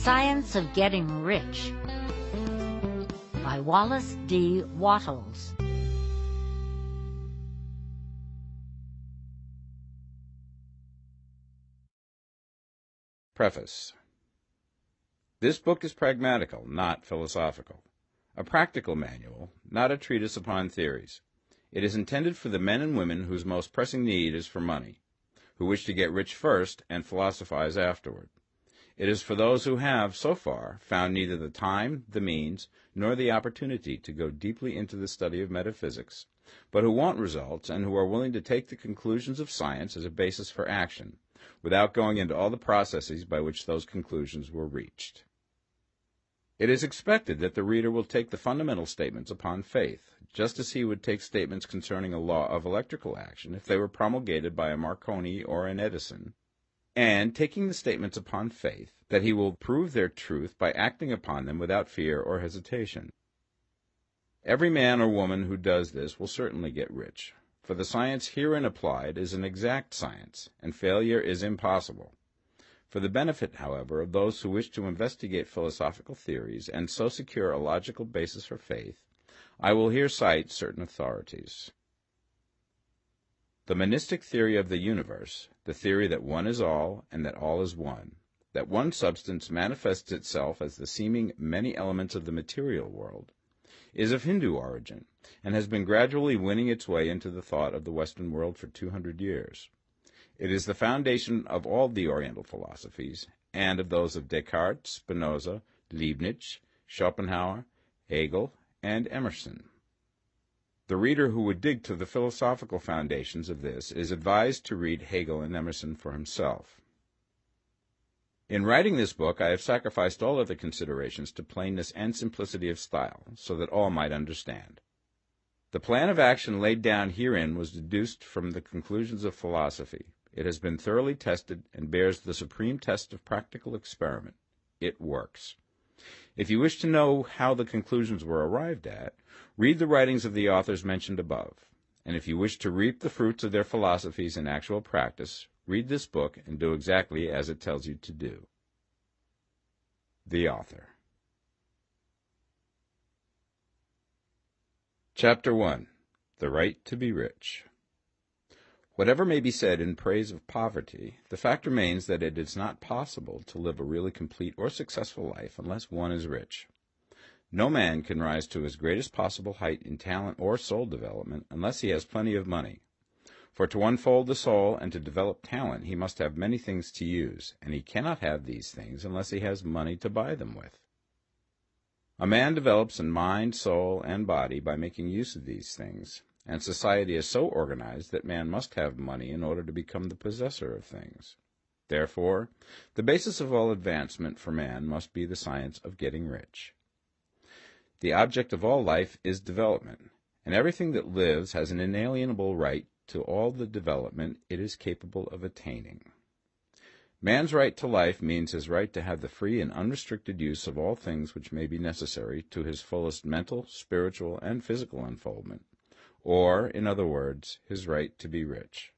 Science of Getting Rich by Wallace D. Wattles. Preface. This book is pragmatical, not philosophical. A practical manual, not a treatise upon theories. It is intended for the men and women whose most pressing need is for money, who wish to get rich first and philosophize afterward. It is for those who have, so far, found neither the time, the means, nor the opportunity to go deeply into the study of metaphysics, but who want results and who are willing to take the conclusions of science as a basis for action, without going into all the processes by which those conclusions were reached. It is expected that the reader will take the fundamental statements upon faith, just as he would take statements concerning a law of electrical action if they were promulgated by a Marconi or an Edison, and taking the statements upon faith, that he will prove their truth by acting upon them without fear or hesitation. Every man or woman who does this will certainly get rich, for the science herein applied is an exact science, and failure is impossible. For the benefit, however, of those who wish to investigate philosophical theories and so secure a logical basis for faith, I will here cite certain authorities. The monistic theory of the universe, the theory that one is all and that all is one, that one substance manifests itself as the seeming many elements of the material world, is of Hindu origin and has been gradually winning its way into the thought of the Western world for 200 years. It is the foundation of all the Oriental philosophies and of those of Descartes, Spinoza, Leibniz, Schopenhauer, Hegel, and Emerson. The reader who would dig to the philosophical foundations of this is advised to read Hegel and Emerson for himself. In writing this book, I have sacrificed all other considerations to plainness and simplicity of style, so that all might understand. The plan of action laid down herein was deduced from the conclusions of philosophy. It has been thoroughly tested and bears the supreme test of practical experiment. It works. If you wish to know how the conclusions were arrived at, read the writings of the authors mentioned above. And if you wish to reap the fruits of their philosophies in actual practice, read this book and do exactly as it tells you to do. The author. Chapter 1. The Right to be Rich. Whatever may be said in praise of poverty, the fact remains that it is not possible to live a really complete or successful life unless one is rich. No man can rise to his greatest possible height in talent or soul development unless he has plenty of money. For to unfold the soul and to develop talent he must have many things to use, and he cannot have these things unless he has money to buy them with. A man develops in mind, soul, and body by making use of these things, and society is so organized that man must have money in order to become the possessor of things. Therefore, the basis of all advancement for man must be the science of getting rich. The object of all life is development, and everything that lives has an inalienable right to all the development it is capable of attaining. Man's right to life means his right to have the free and unrestricted use of all things which may be necessary to his fullest mental, spiritual, and physical unfoldment, or, in other words, his right to be rich.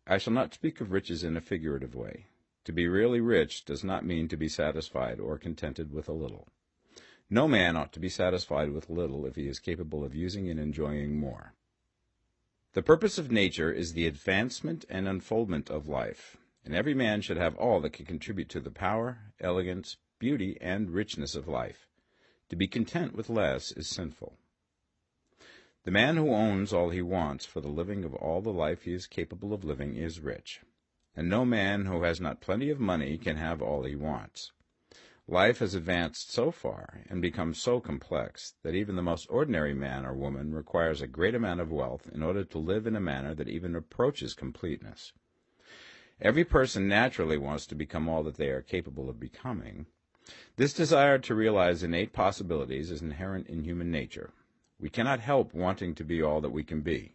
I shall not speak of riches in a figurative way. To be really rich does not mean to be satisfied or contented with a little. No man ought to be satisfied with little if he is capable of using and enjoying more. The purpose of nature is the advancement and unfoldment of life, and every man should have all that can contribute to the power, elegance, beauty, and richness of life. To be content with less is sinful. The man who owns all he wants for the living of all the life he is capable of living is rich, and no man who has not plenty of money can have all he wants. Life has advanced so far and become so complex that even the most ordinary man or woman requires a great amount of wealth in order to live in a manner that even approaches completeness. Every person naturally wants to become all that they are capable of becoming. This desire to realize innate possibilities is inherent in human nature. We cannot help wanting to be all that we can be.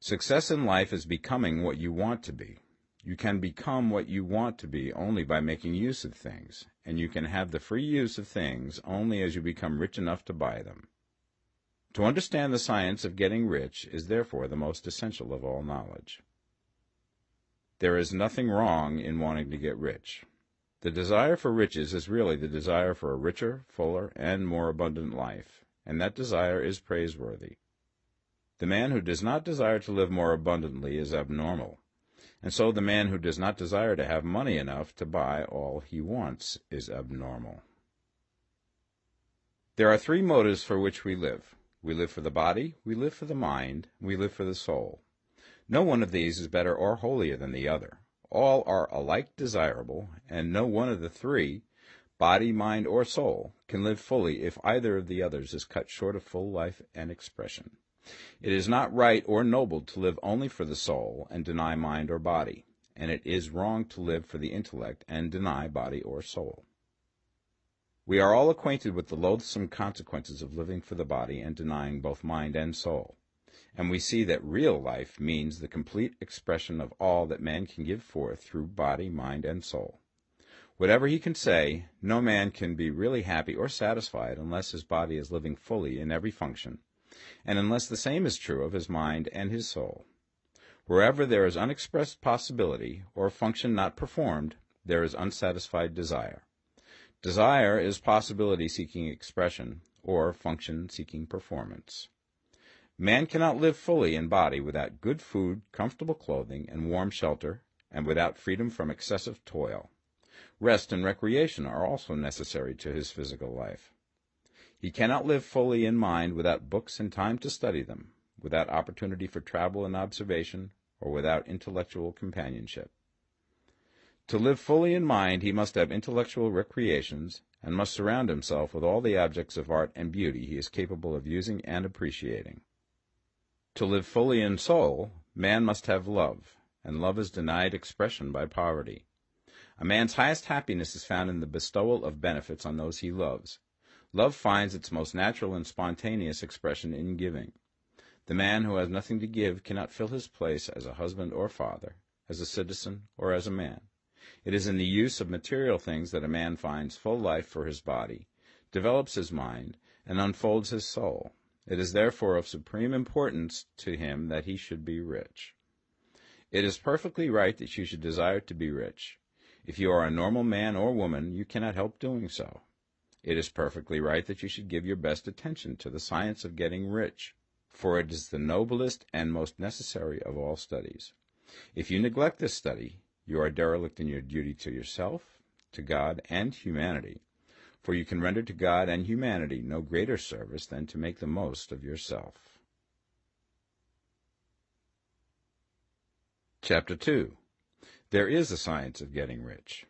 Success in life is becoming what you want to be. You can become what you want to be only by making use of things, and you can have the free use of things only as you become rich enough to buy them. To understand the science of getting rich is therefore the most essential of all knowledge. There is nothing wrong in wanting to get rich. The desire for riches is really the desire for a richer, fuller, and more abundant life, and that desire is praiseworthy. The man who does not desire to live more abundantly is abnormal, and so the man who does not desire to have money enough to buy all he wants is abnormal. There are three motives for which we live. We live for the body, we live for the mind, we live for the soul. No one of these is better or holier than the other. All are alike desirable, and no one of the three, body, mind, or soul, can live fully if either of the others is cut short of full life and expression. It is not right or noble to live only for the soul and deny mind or body, and it is wrong to live for the intellect and deny body or soul. We are all acquainted with the loathsome consequences of living for the body and denying both mind and soul, and we see that real life means the complete expression of all that man can give forth through body, mind, and soul. Whatever he can say, no man can be really happy or satisfied unless his body is living fully in every function, and unless the same is true of his mind and his soul. Wherever there is unexpressed possibility or function not performed, there is unsatisfied desire. Desire is possibility seeking expression, or function seeking performance. Man cannot live fully in body without good food, comfortable clothing, and warm shelter, and without freedom from excessive toil. Rest and recreation are also necessary to his physical life. He cannot live fully in mind without books and time to study them, without opportunity for travel and observation, or without intellectual companionship. To live fully in mind, he must have intellectual recreations, and must surround himself with all the objects of art and beauty he is capable of using and appreciating. To live fully in soul, man must have love, and love is denied expression by poverty. A man's highest happiness is found in the bestowal of benefits on those he loves. Love finds its most natural and spontaneous expression in giving. The man who has nothing to give cannot fill his place as a husband or father, as a citizen or as a man. It is in the use of material things that a man finds full life for his body, develops his mind, and unfolds his soul. It is therefore of supreme importance to him that he should be rich. It is perfectly right that you should desire to be rich. If you are a normal man or woman, you cannot help doing so. It is perfectly right that you should give your best attention to the science of getting rich, for it is the noblest and most necessary of all studies. If you neglect this study, you are derelict in your duty to yourself, to God, and humanity, for you can render to God and humanity no greater service than to make the most of yourself. Chapter 2. There is a science of getting rich.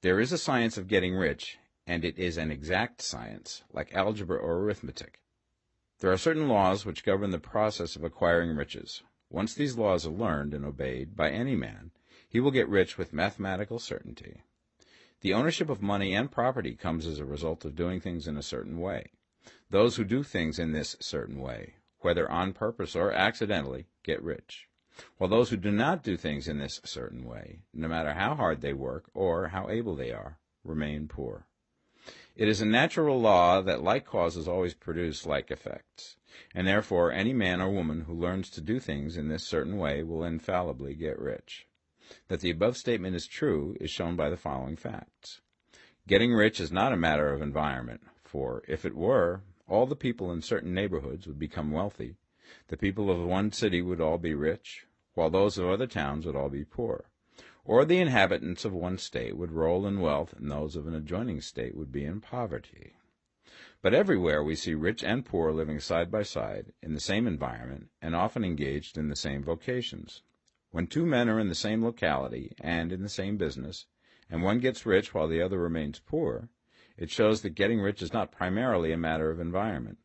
There is a science of getting rich, and it is an exact science, like algebra or arithmetic. There are certain laws which govern the process of acquiring riches. Once these laws are learned and obeyed by any man, he will get rich with mathematical certainty. The ownership of money and property comes as a result of doing things in a certain way. Those who do things in this certain way, whether on purpose or accidentally, get rich, while those who do not do things in this certain way, no matter how hard they work or how able they are, remain poor. It is a natural law that like causes always produce like effects, and therefore any man or woman who learns to do things in this certain way will infallibly get rich. That the above statement is true is shown by the following facts. Getting rich is not a matter of environment, for if it were, all the people in certain neighborhoods would become wealthy. The people of one city would all be rich, while those of other towns would all be poor. Or the inhabitants of one state would roll in wealth, and those of an adjoining state would be in poverty. But everywhere we see rich and poor living side by side, in the same environment, and often engaged in the same vocations. When two men are in the same locality and in the same business, and one gets rich while the other remains poor, it shows that getting rich is not primarily a matter of environment.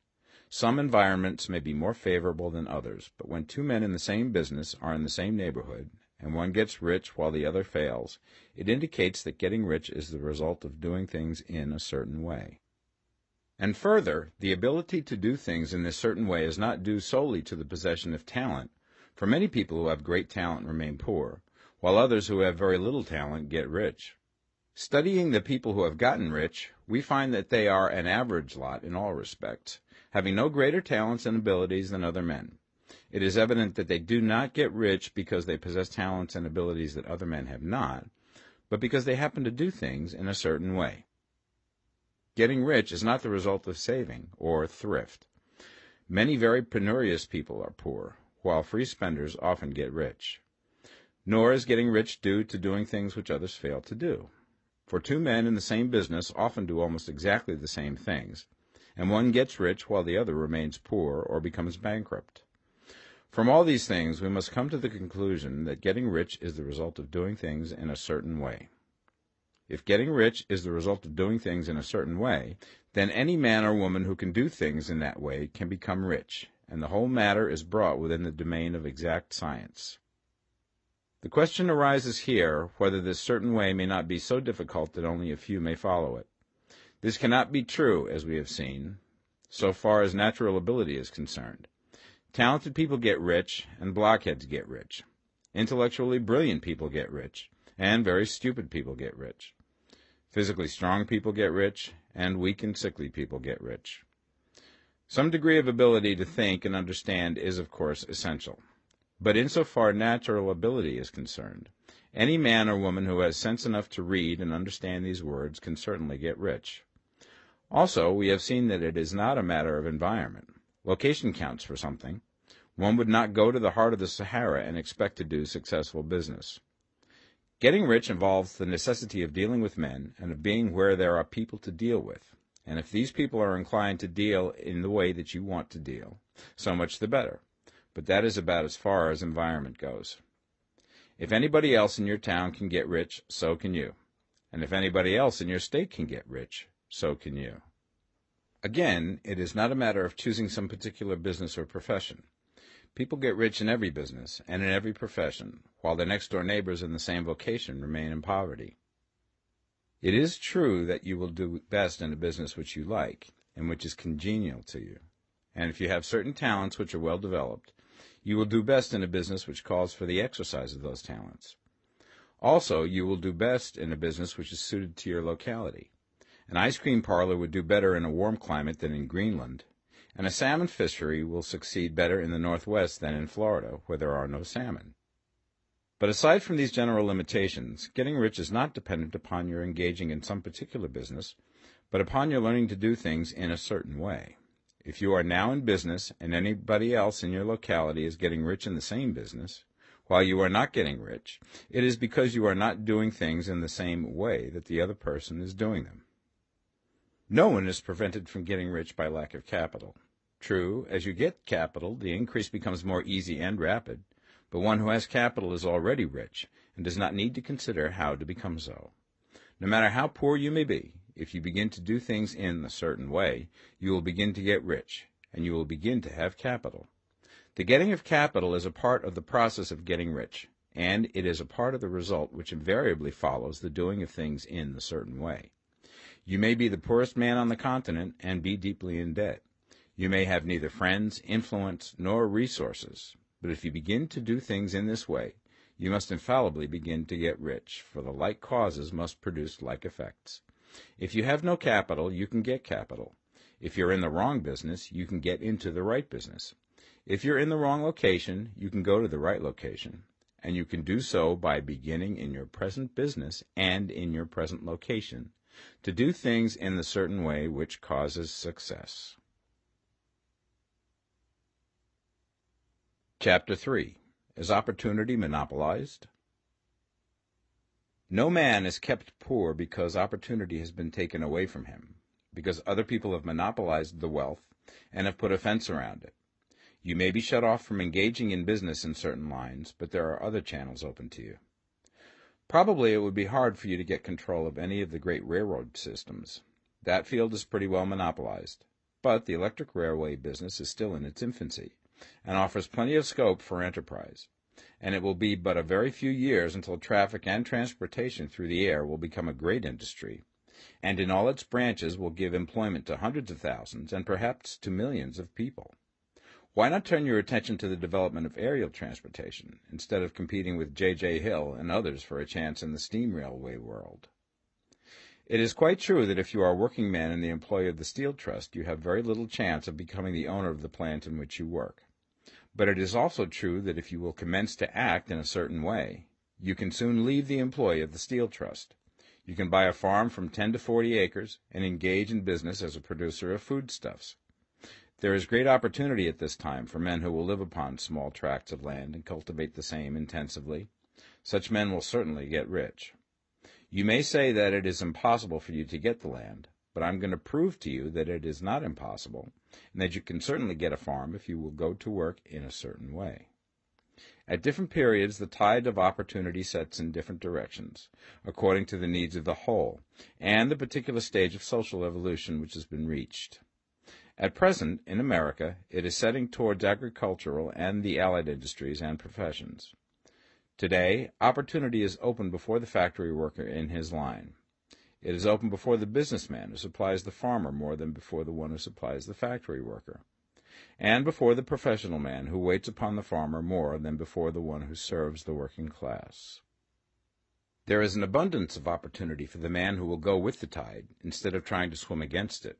Some environments may be more favorable than others, but when two men in the same business are in the same neighborhood, and one gets rich while the other fails, it indicates that getting rich is the result of doing things in a certain way. And further, the ability to do things in this certain way is not due solely to the possession of talent, for many people who have great talent remain poor, while others who have very little talent get rich. Studying the people who have gotten rich, we find that they are an average lot in all respects, having no greater talents and abilities than other men. It is evident that they do not get rich because they possess talents and abilities that other men have not, but because they happen to do things in a certain way. Getting rich is not the result of saving or thrift. Many very penurious people are poor, while free spenders often get rich. Nor is getting rich due to doing things which others fail to do. For two men in the same business often do almost exactly the same things, and one gets rich while the other remains poor or becomes bankrupt. From all these things, we must come to the conclusion that getting rich is the result of doing things in a certain way. If getting rich is the result of doing things in a certain way, then any man or woman who can do things in that way can become rich, and the whole matter is brought within the domain of exact science. The question arises here whether this certain way may not be so difficult that only a few may follow it. This cannot be true, as we have seen, so far as natural ability is concerned. Talented people get rich, and blockheads get rich. Intellectually brilliant people get rich, and very stupid people get rich. Physically strong people get rich, and weak and sickly people get rich. Some degree of ability to think and understand is, of course, essential. But insofar natural ability is concerned, any man or woman who has sense enough to read and understand these words can certainly get rich. Also, we have seen that it is not a matter of environment. Location counts for something. One would not go to the heart of the Sahara and expect to do successful business. Getting rich involves the necessity of dealing with men and of being where there are people to deal with. And if these people are inclined to deal in the way that you want to deal, so much the better. But that is about as far as environment goes. If anybody else in your town can get rich, so can you. And if anybody else in your state can get rich, so can you. Again, it is not a matter of choosing some particular business or profession. People get rich in every business and in every profession, while their next-door neighbors in the same vocation remain in poverty. It is true that you will do best in a business which you like and which is congenial to you. And if you have certain talents which are well developed, you will do best in a business which calls for the exercise of those talents. Also, you will do best in a business which is suited to your locality. An ice cream parlor would do better in a warm climate than in Greenland, and a salmon fishery will succeed better in the Northwest than in Florida, where there are no salmon. But aside from these general limitations, getting rich is not dependent upon your engaging in some particular business, but upon your learning to do things in a certain way. If you are now in business and anybody else in your locality is getting rich in the same business, while you are not getting rich, it is because you are not doing things in the same way that the other person is doing them. No one is prevented from getting rich by lack of capital. True, as you get capital, the increase becomes more easy and rapid, but one who has capital is already rich and does not need to consider how to become so. No matter how poor you may be, if you begin to do things in a certain way, you will begin to get rich, and you will begin to have capital. The getting of capital is a part of the process of getting rich, and it is a part of the result which invariably follows the doing of things in a certain way. You may be the poorest man on the continent and be deeply in debt. You may have neither friends, influence, nor resources, but if you begin to do things in this way, you must infallibly begin to get rich, for the like causes must produce like effects. If you have no capital, you can get capital. If you're in the wrong business, you can get into the right business. If you're in the wrong location, you can go to the right location, and you can do so by beginning in your present business and in your present location, to do things in the certain way which causes success. Chapter 3. Is opportunity monopolized? No man is kept poor because opportunity has been taken away from him, because other people have monopolized the wealth and have put a fence around it. You may be shut off from engaging in business in certain lines, but there are other channels open to you. Probably it would be hard for you to get control of any of the great railroad systems. That field is pretty well monopolized, but the electric railway business is still in its infancy and offers plenty of scope for enterprise, and it will be but a very few years until traffic and transportation through the air will become a great industry, and in all its branches will give employment to hundreds of thousands and perhaps to millions of people. Why not turn your attention to the development of aerial transportation, instead of competing with J.J. Hill and others for a chance in the steam railway world? It is quite true that if you are a working man in the employ of the Steel Trust, you have very little chance of becoming the owner of the plant in which you work. But it is also true that if you will commence to act in a certain way, You can soon leave the employ of the Steel Trust. You can buy a farm from 10 to 40 acres and engage in business as a producer of foodstuffs. There is great opportunity at this time for men who will live upon small tracts of land and cultivate the same intensively. Such men will certainly get rich. You may say that it is impossible for you to get the land, but I'm going to prove to you that it is not impossible, and that you can certainly get a farm if you will go to work in a certain way. At different periods, the tide of opportunity sets in different directions, according to the needs of the whole, and the particular stage of social evolution which has been reached. At present, in America, it is setting towards agricultural and the allied industries and professions. Today, opportunity is open before the factory worker in his line. It is open before the businessman who supplies the farmer more than before the one who supplies the factory worker, and before the professional man who waits upon the farmer more than before the one who serves the working class. There is an abundance of opportunity for the man who will go with the tide instead of trying to swim against it.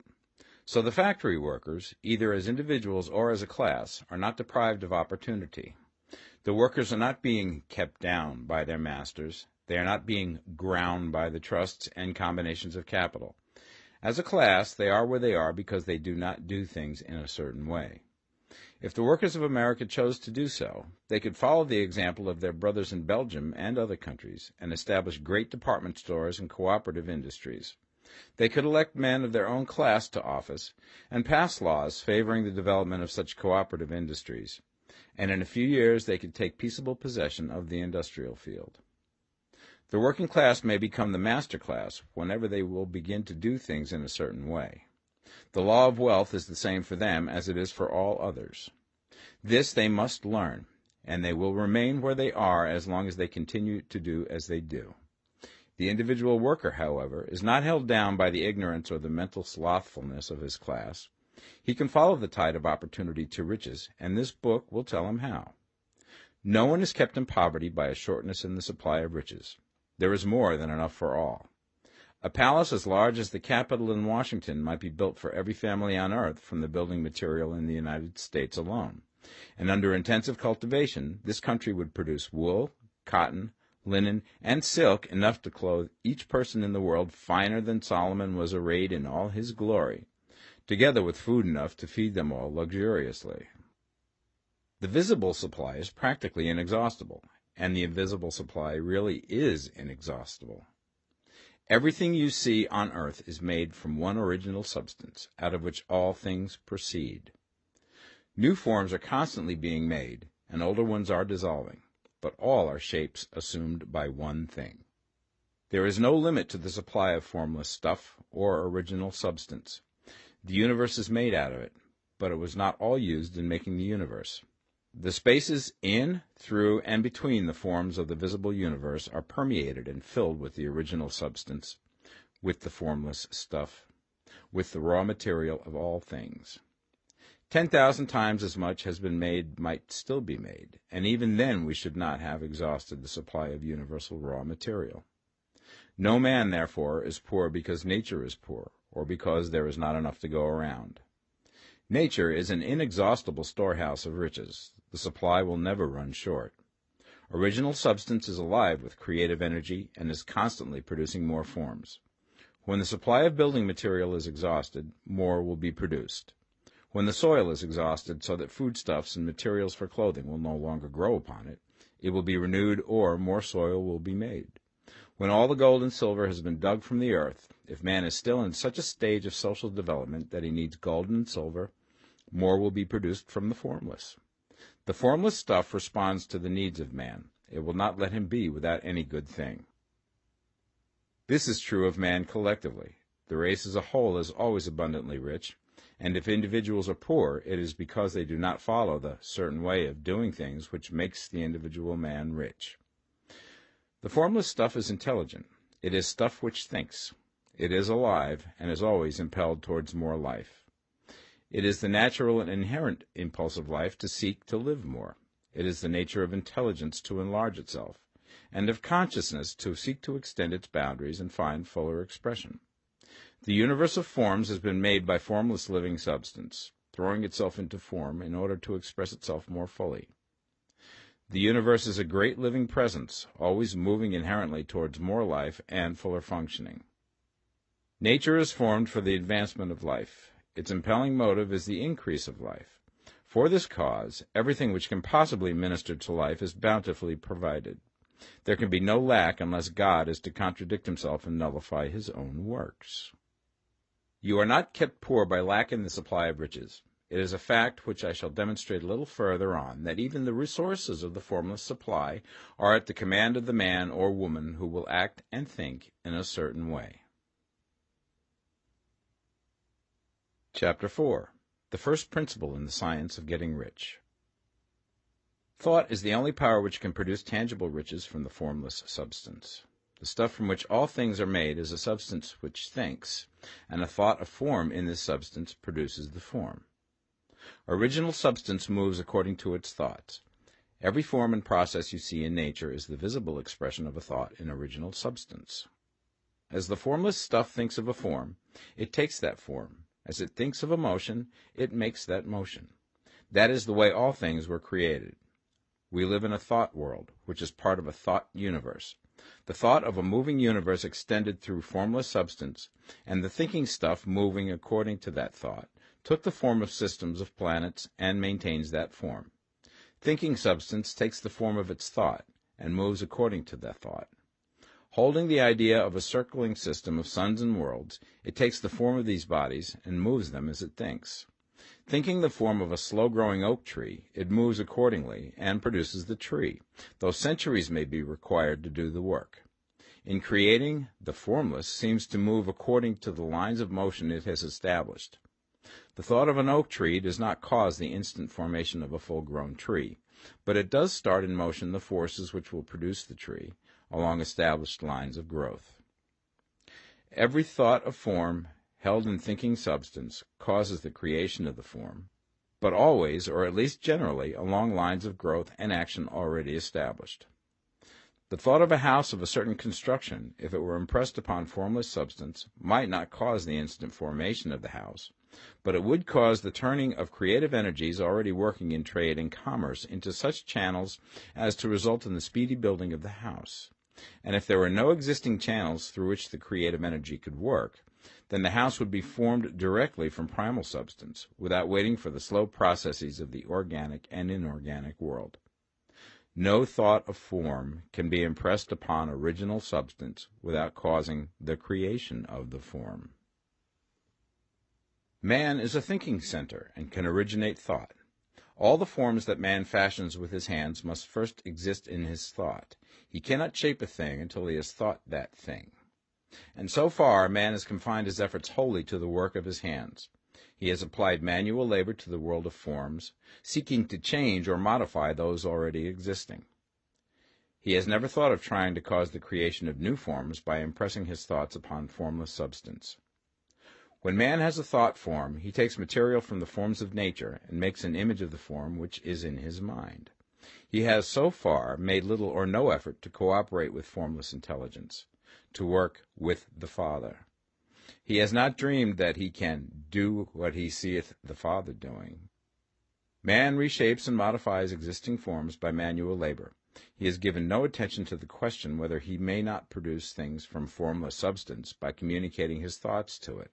So the factory workers, either as individuals or as a class, are not deprived of opportunity. The workers are not being kept down by their masters. They are not being ground by the trusts and combinations of capital. As a class, they are where they are because they do not do things in a certain way. If the workers of America chose to do so, they could follow the example of their brothers in Belgium and other countries and establish great department stores and cooperative industries. They could elect men of their own class to office and pass laws favoring the development of such cooperative industries, and in a few years they could take peaceable possession of the industrial field. The working class may become the master class whenever they will begin to do things in a certain way. The law of wealth is the same for them as it is for all others. This they must learn, and they will remain where they are as long as they continue to do as they do. The individual worker, however, is not held down by the ignorance or the mental slothfulness of his class. He can follow the tide of opportunity to riches, and this book will tell him how. No one is kept in poverty by a shortness in the supply of riches. There is more than enough for all. A palace as large as the Capitol in Washington might be built for every family on earth from the building material in the United States alone. And under intensive cultivation, this country would produce wool, cotton, linen, and silk enough to clothe each person in the world finer than Solomon was arrayed in all his glory, together with food enough to feed them all luxuriously. The visible supply is practically inexhaustible, and the invisible supply really is inexhaustible. Everything you see on earth is made from one original substance, out of which all things proceed. New forms are constantly being made, and older ones are dissolving, but all are shapes assumed by one thing. There is no limit to the supply of formless stuff or original substance. The universe is made out of it, but it was not all used in making the universe. The spaces in, through, and between the forms of the visible universe are permeated and filled with the original substance, with the formless stuff, with the raw material of all things. 10,000 times as much has been made might still be made, and even then we should not have exhausted the supply of universal raw material. No man, therefore, is poor because nature is poor, or because there is not enough to go around. Nature is an inexhaustible storehouse of riches. The supply will never run short. Original substance is alive with creative energy and is constantly producing more forms. When the supply of building material is exhausted, more will be produced. When the soil is exhausted so that foodstuffs and materials for clothing will no longer grow upon it, it will be renewed or more soil will be made. When all the gold and silver has been dug from the earth, if man is still in such a stage of social development that he needs gold and silver, more will be produced from the formless. The formless stuff responds to the needs of man. It will not let him be without any good thing. This is true of man collectively. The race as a whole is always abundantly rich, and if individuals are poor, it is because they do not follow the certain way of doing things which makes the individual man rich. The formless stuff is intelligent. It is stuff which thinks. It is alive, and is always impelled towards more life. It is the natural and inherent impulse of life to seek to live more. It is the nature of intelligence to enlarge itself, and of consciousness to seek to extend its boundaries and find fuller expression. The universe of forms has been made by formless living substance, throwing itself into form in order to express itself more fully. The universe is a great living presence, always moving inherently towards more life and fuller functioning. Nature is formed for the advancement of life. Its impelling motive is the increase of life. For this cause, everything which can possibly minister to life is bountifully provided. There can be no lack unless God is to contradict himself and nullify his own works. You are not kept poor by lack in the supply of riches. It is a fact which I shall demonstrate a little further on, that even the resources of the formless supply are at the command of the man or woman who will act and think in a certain way. Chapter 4. The first principle in the science of getting rich. Thought is the only power which can produce tangible riches from the formless substance. The stuff from which all things are made is a substance which thinks, and a thought of form in this substance produces the form. Original substance moves according to its thoughts. Every form and process you see in nature is the visible expression of a thought in original substance. As the formless stuff thinks of a form, it takes that form. As it thinks of a motion, it makes that motion. That is the way all things were created. We live in a thought world, which is part of a thought universe. The thought of a moving universe extended through formless substance, and the thinking stuff moving according to that thought, took the form of systems of planets and maintains that form. Thinking substance takes the form of its thought and moves according to that thought. Holding the idea of a circling system of suns and worlds, it takes the form of these bodies and moves them as it thinks. Thinking the form of a slow-growing oak tree, it moves accordingly and produces the tree, though centuries may be required to do the work. In creating, the formless seems to move according to the lines of motion it has established. The thought of an oak tree does not cause the instant formation of a full-grown tree, but it does start in motion the forces which will produce the tree, along established lines of growth. Every thought of form held in thinking substance causes the creation of the form, but always, or at least generally, along lines of growth and action already established. The thought of a house of a certain construction, if it were impressed upon formless substance, might not cause the instant formation of the house, but it would cause the turning of creative energies already working in trade and commerce into such channels as to result in the speedy building of the house. And if there were no existing channels through which the creative energy could work, then the house would be formed directly from primal substance, without waiting for the slow processes of the organic and inorganic world. No thought of form can be impressed upon original substance without causing the creation of the form. Man is a thinking center and can originate thought. All the forms that man fashions with his hands must first exist in his thought. He cannot shape a thing until he has thought that thing. And so far, man has confined his efforts wholly to the work of his hands. He has applied manual labor to the world of forms, seeking to change or modify those already existing. He has never thought of trying to cause the creation of new forms by impressing his thoughts upon formless substance. When man has a thought form, he takes material from the forms of nature and makes an image of the form which is in his mind. He has so far made little or no effort to cooperate with formless intelligence, to work with the Father. He has not dreamed that he can do what he seeth the Father doing. Man reshapes and modifies existing forms by manual labor. He has given no attention to the question whether he may not produce things from formless substance by communicating his thoughts to it.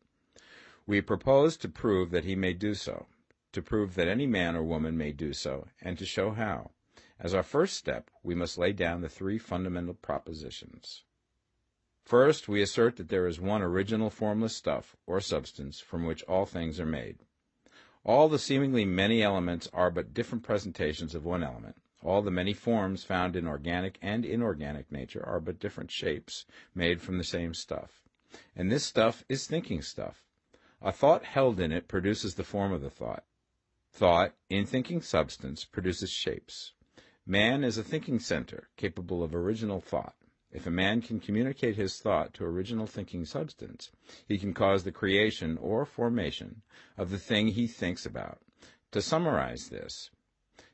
We propose to prove that he may do so, to prove that any man or woman may do so, and to show how. As our first step, we must lay down the three fundamental propositions. First, we assert that there is one original formless stuff, or substance, from which all things are made. All the seemingly many elements are but different presentations of one element. All the many forms found in organic and inorganic nature are but different shapes made from the same stuff. And this stuff is thinking stuff. A thought held in it produces the form of the thought. Thought, in thinking substance, produces shapes. Man is a thinking center, capable of original thought. If a man can communicate his thought to original thinking substance, he can cause the creation or formation of the thing he thinks about. To summarize this,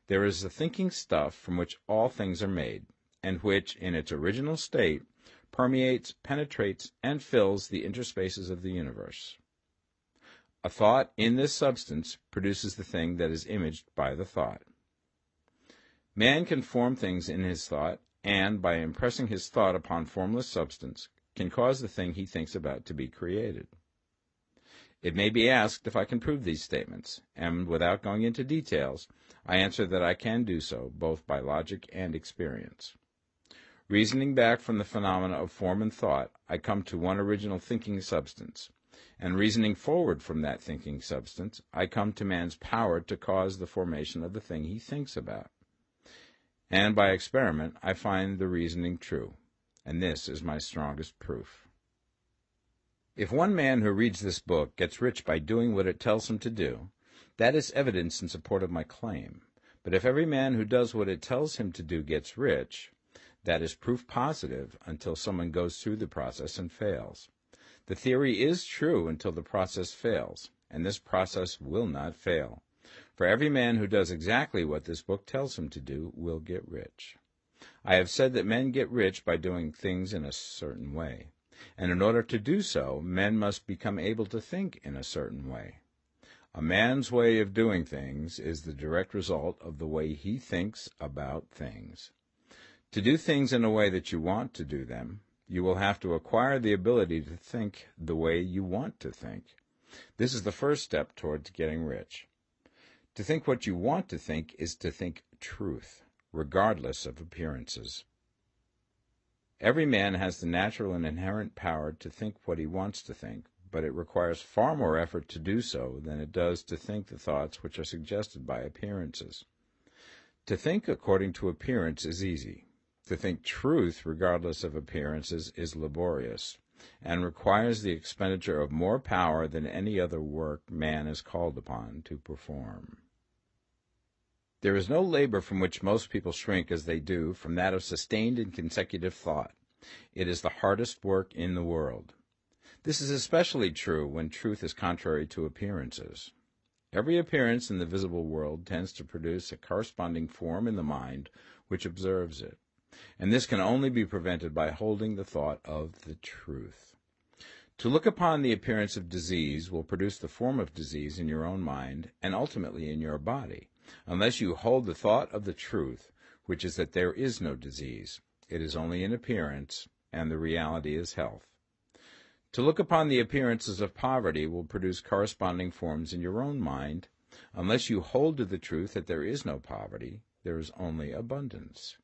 there is a thinking stuff from which all things are made, and which, in its original state, permeates, penetrates, and fills the interspaces of the universe. A thought in this substance produces the thing that is imaged by the thought. Man can form things in his thought, and, by impressing his thought upon formless substance, can cause the thing he thinks about to be created. It may be asked if I can prove these statements, and without going into details, I answer that I can do so, both by logic and experience. Reasoning back from the phenomena of form and thought, I come to one original thinking substance, and reasoning forward from that thinking substance, I come to man's power to cause the formation of the thing he thinks about. And by experiment, I find the reasoning true, and this is my strongest proof. If one man who reads this book gets rich by doing what it tells him to do, that is evidence in support of my claim. But if every man who does what it tells him to do gets rich, that is proof positive until someone goes through the process and fails. The theory is true until the process fails, and this process will not fail. For every man who does exactly what this book tells him to do will get rich. I have said that men get rich by doing things in a certain way, and in order to do so, men must become able to think in a certain way. A man's way of doing things is the direct result of the way he thinks about things. To do things in a way that you want to do them, you will have to acquire the ability to think the way you want to think. This is the first step towards getting rich. To think what you want to think is to think truth, regardless of appearances. Every man has the natural and inherent power to think what he wants to think, but it requires far more effort to do so than it does to think the thoughts which are suggested by appearances. To think according to appearance is easy. To think truth regardless of appearances is laborious, and requires the expenditure of more power than any other work man is called upon to perform. There is no labor from which most people shrink as they do from that of sustained and consecutive thought. It is the hardest work in the world. This is especially true when truth is contrary to appearances. Every appearance in the visible world tends to produce a corresponding form in the mind which observes it, and this can only be prevented by holding the thought of the truth. To look upon the appearance of disease will produce the form of disease in your own mind and ultimately in your body, unless you hold the thought of the truth, which is that there is no disease. It is only an appearance, and the reality is health. To look upon the appearances of poverty will produce corresponding forms in your own mind, unless you hold to the truth that there is no poverty, there is only abundance.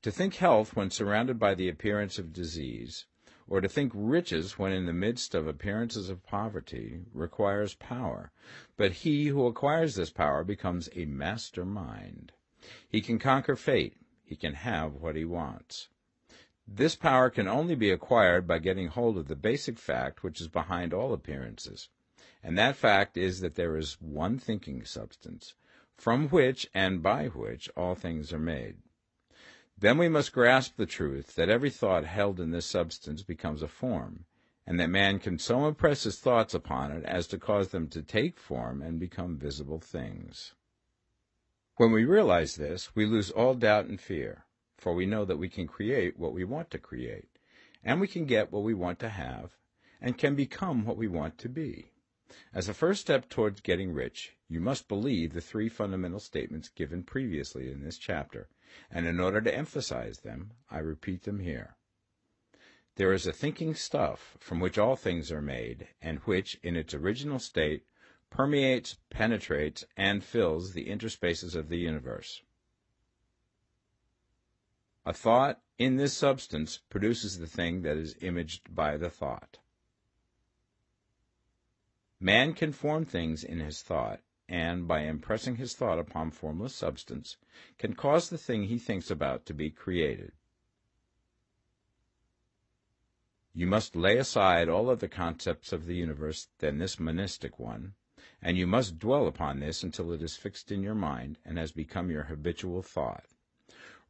To think health when surrounded by the appearance of disease, or to think riches when in the midst of appearances of poverty, requires power, but he who acquires this power becomes a master mind. He can conquer fate. He can have what he wants. This power can only be acquired by getting hold of the basic fact which is behind all appearances, and that fact is that there is one thinking substance, from which and by which all things are made. Then we must grasp the truth that every thought held in this substance becomes a form, and that man can so impress his thoughts upon it as to cause them to take form and become visible things. When we realize this, we lose all doubt and fear, for we know that we can create what we want to create, and we can get what we want to have, and can become what we want to be. As a first step towards getting rich, you must believe the three fundamental statements given previously in this chapter, and in order to emphasize them, I repeat them here. There is a thinking stuff from which all things are made, and which, in its original state, permeates, penetrates, and fills the interspaces of the universe. A thought in this substance produces the thing that is imaged by the thought. Man can form things in his thought, and, by impressing his thought upon formless substance, can cause the thing he thinks about to be created. You must lay aside all other concepts of the universe than this monistic one, and you must dwell upon this until it is fixed in your mind and has become your habitual thought.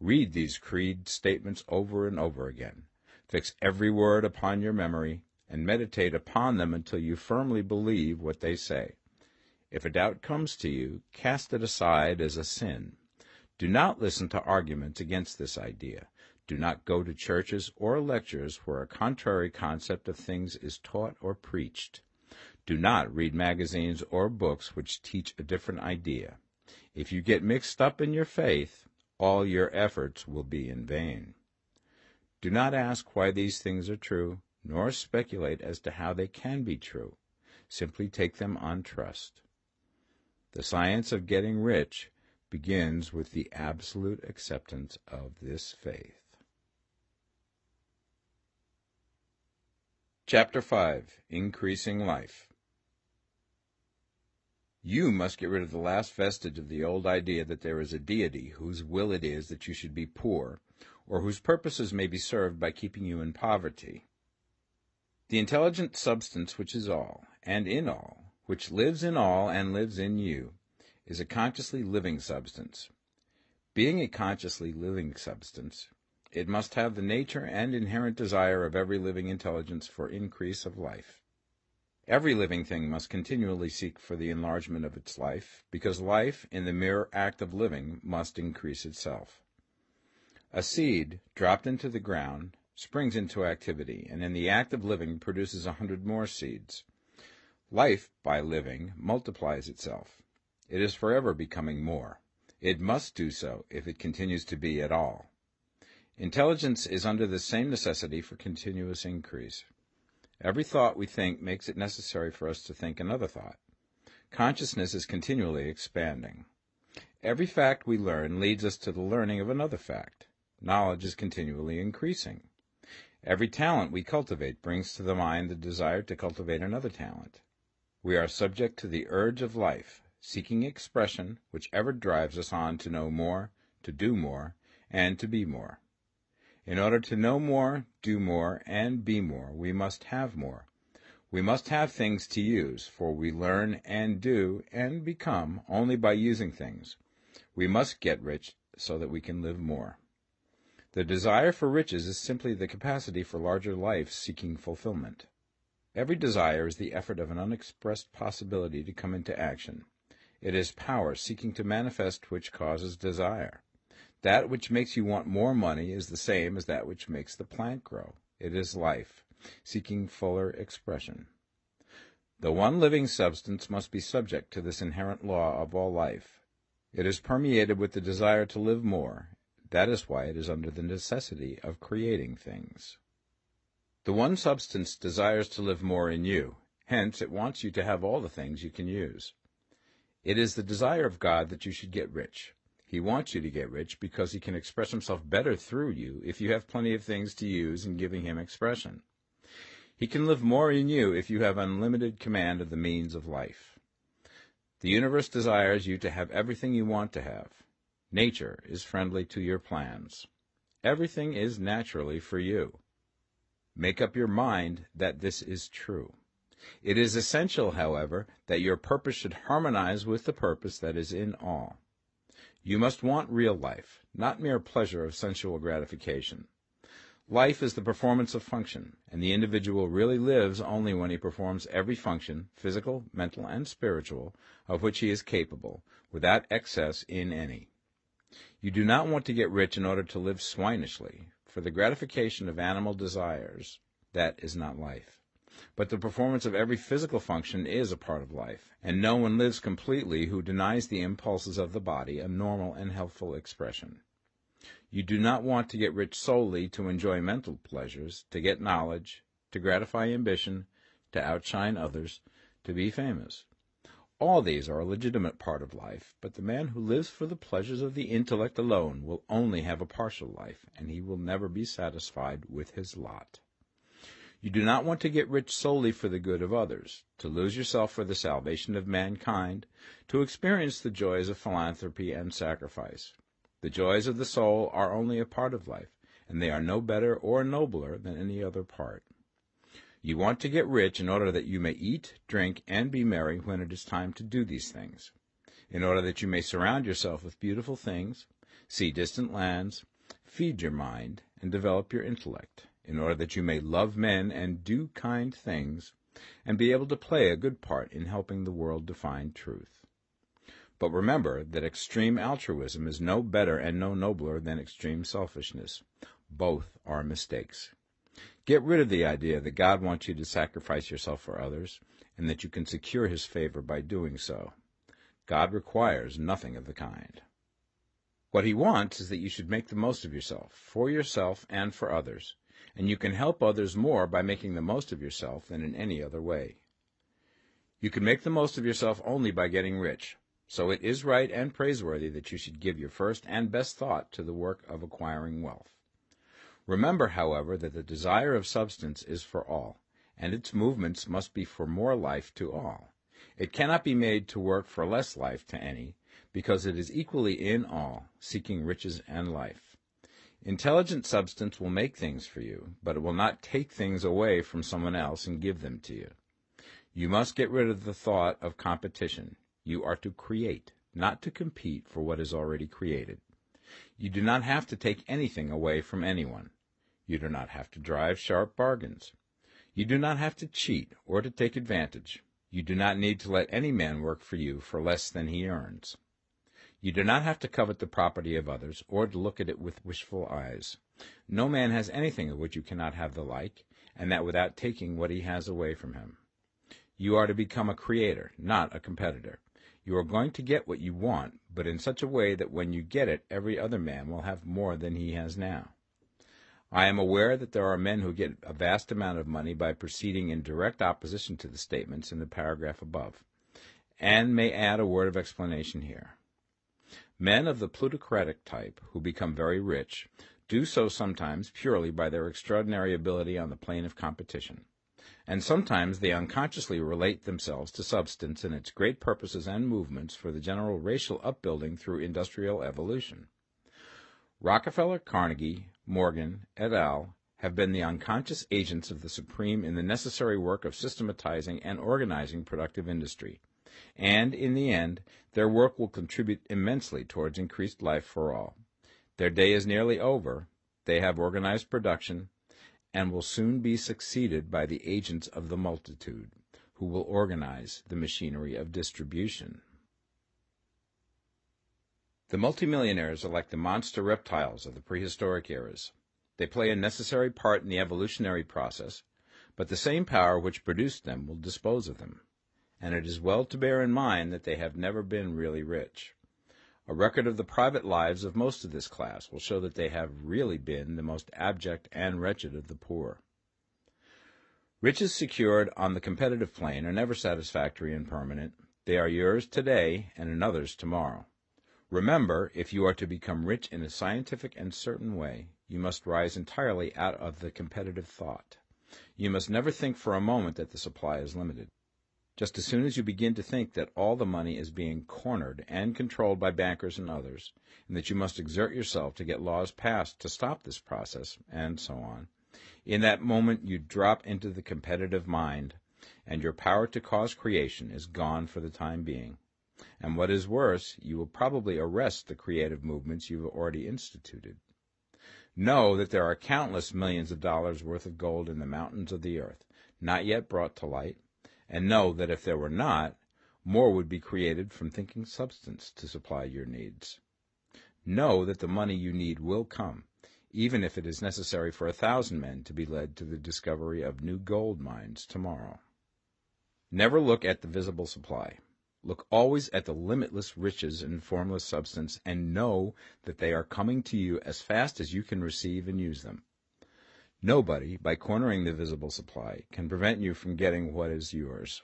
Read these creed statements over and over again. Fix every word upon your memory, and meditate upon them until you firmly believe what they say. If a doubt comes to you, cast it aside as a sin. Do not listen to arguments against this idea. Do not go to churches or lectures where a contrary concept of things is taught or preached. Do not read magazines or books which teach a different idea. If you get mixed up in your faith, all your efforts will be in vain. Do not ask why these things are true, nor speculate as to how they can be true. Simply take them on trust. The science of getting rich begins with the absolute acceptance of this faith. Chapter 5. Increasing Life. You must get rid of the last vestige of the old idea that there is a deity whose will it is that you should be poor, or whose purposes may be served by keeping you in poverty. The intelligent substance which is all, and in all, which lives in all and lives in you, is a consciously living substance. Being a consciously living substance, it must have the nature and inherent desire of every living intelligence for increase of life. Every living thing must continually seek for the enlargement of its life, because life, in the mere act of living, must increase itself. A seed, dropped into the ground, springs into activity, and in the act of living produces 100 more seeds. Life, by living, multiplies itself. It is forever becoming more. It must do so if it continues to be at all. Intelligence is under the same necessity for continuous increase. Every thought we think makes it necessary for us to think another thought. Consciousness is continually expanding. Every fact we learn leads us to the learning of another fact. Knowledge is continually increasing. Every talent we cultivate brings to the mind the desire to cultivate another talent. We are subject to the urge of life, seeking expression, which ever drives us on to know more, to do more, and to be more. In order to know more, do more, and be more, we must have more. We must have things to use, for we learn and do and become only by using things. We must get rich so that we can live more. The desire for riches is simply the capacity for larger life seeking fulfillment. Every desire is the effort of an unexpressed possibility to come into action. It is power seeking to manifest which causes desire. That which makes you want more money is the same as that which makes the plant grow. It is life, seeking fuller expression. The one living substance must be subject to this inherent law of all life. It is permeated with the desire to live more. That is why it is under the necessity of creating things. The one substance desires to live more in you. Hence, it wants you to have all the things you can use. It is the desire of God that you should get rich. He wants you to get rich because he can express himself better through you if you have plenty of things to use in giving him expression. He can live more in you if you have unlimited command of the means of life. The universe desires you to have everything you want to have. Nature is friendly to your plans. Everything is naturally for you. Make up your mind that this is true. It is essential, however, that your purpose should harmonize with the purpose that is in all. You must want real life, not mere pleasure of sensual gratification. Life is the performance of function, and the individual really lives only when he performs every function, physical, mental, and spiritual, of which he is capable, without excess in any. You do not want to get rich in order to live swinishly, for the gratification of animal desires, that is not life. But the performance of every physical function is a part of life, and no one lives completely who denies the impulses of the body a normal and healthful expression. You do not want to get rich solely to enjoy mental pleasures, to get knowledge, to gratify ambition, to outshine others, to be famous. All these are a legitimate part of life, but the man who lives for the pleasures of the intellect alone will only have a partial life, and he will never be satisfied with his lot. You do not want to get rich solely for the good of others, to lose yourself for the salvation of mankind, to experience the joys of philanthropy and sacrifice. The joys of the soul are only a part of life, and they are no better or nobler than any other part. You want to get rich in order that you may eat, drink, and be merry when it is time to do these things, in order that you may surround yourself with beautiful things, see distant lands, feed your mind, and develop your intellect, in order that you may love men and do kind things, and be able to play a good part in helping the world to find truth. But remember that extreme altruism is no better and no nobler than extreme selfishness. Both are mistakes. Get rid of the idea that God wants you to sacrifice yourself for others, and that you can secure his favor by doing so. God requires nothing of the kind. What he wants is that you should make the most of yourself, for yourself and for others, and you can help others more by making the most of yourself than in any other way. You can make the most of yourself only by getting rich, so it is right and praiseworthy that you should give your first and best thought to the work of acquiring wealth. Remember, however, that the desire of substance is for all, and its movements must be for more life to all. It cannot be made to work for less life to any, because it is equally in all, seeking riches and life. Intelligent substance will make things for you, but it will not take things away from someone else and give them to you. You must get rid of the thought of competition. You are to create, not to compete for what is already created. You do not have to take anything away from anyone. You do not have to drive sharp bargains. You do not have to cheat or to take advantage. You do not need to let any man work for you for less than he earns. You do not have to covet the property of others or to look at it with wishful eyes. No man has anything of which you cannot have the like, and that without taking what he has away from him. You are to become a creator, not a competitor. You are going to get what you want, but in such a way that when you get it, every other man will have more than he has now. I am aware that there are men who get a vast amount of money by proceeding in direct opposition to the statements in the paragraph above, and may add a word of explanation here. Men of the plutocratic type, who become very rich, do so sometimes purely by their extraordinary ability on the plane of competition, and sometimes they unconsciously relate themselves to substance and its great purposes and movements for the general racial upbuilding through industrial evolution. Rockefeller, Carnegie, Morgan, et al. Have been the unconscious agents of the Supreme in the necessary work of systematizing and organizing productive industry, and, in the end, their work will contribute immensely towards increased life for all. Their day is nearly over, they have organized production, and will soon be succeeded by the agents of the multitude, who will organize the machinery of distribution. The multimillionaires are like the monster reptiles of the prehistoric eras. They play a necessary part in the evolutionary process, but the same power which produced them will dispose of them, and it is well to bear in mind that they have never been really rich. A record of the private lives of most of this class will show that they have really been the most abject and wretched of the poor. Riches secured on the competitive plane are never satisfactory and permanent. They are yours today and another's tomorrow. Remember, if you are to become rich in a scientific and certain way, you must rise entirely out of the competitive thought. You must never think for a moment that the supply is limited. Just as soon as you begin to think that all the money is being cornered and controlled by bankers and others, and that you must exert yourself to get laws passed to stop this process, and so on, in that moment you drop into the competitive mind, and your power to cause creation is gone for the time being. And what is worse, you will probably arrest the creative movements you have already instituted. Know that there are countless millions of dollars worth of gold in the mountains of the earth, not yet brought to light, and know that if there were not, more would be created from thinking substance to supply your needs. Know that the money you need will come, even if it is necessary for 1,000 men to be led to the discovery of new gold mines tomorrow. Never look at the visible supply. Look always at the limitless riches in formless substance, and know that they are coming to you as fast as you can receive and use them. Nobody, by cornering the visible supply, can prevent you from getting what is yours.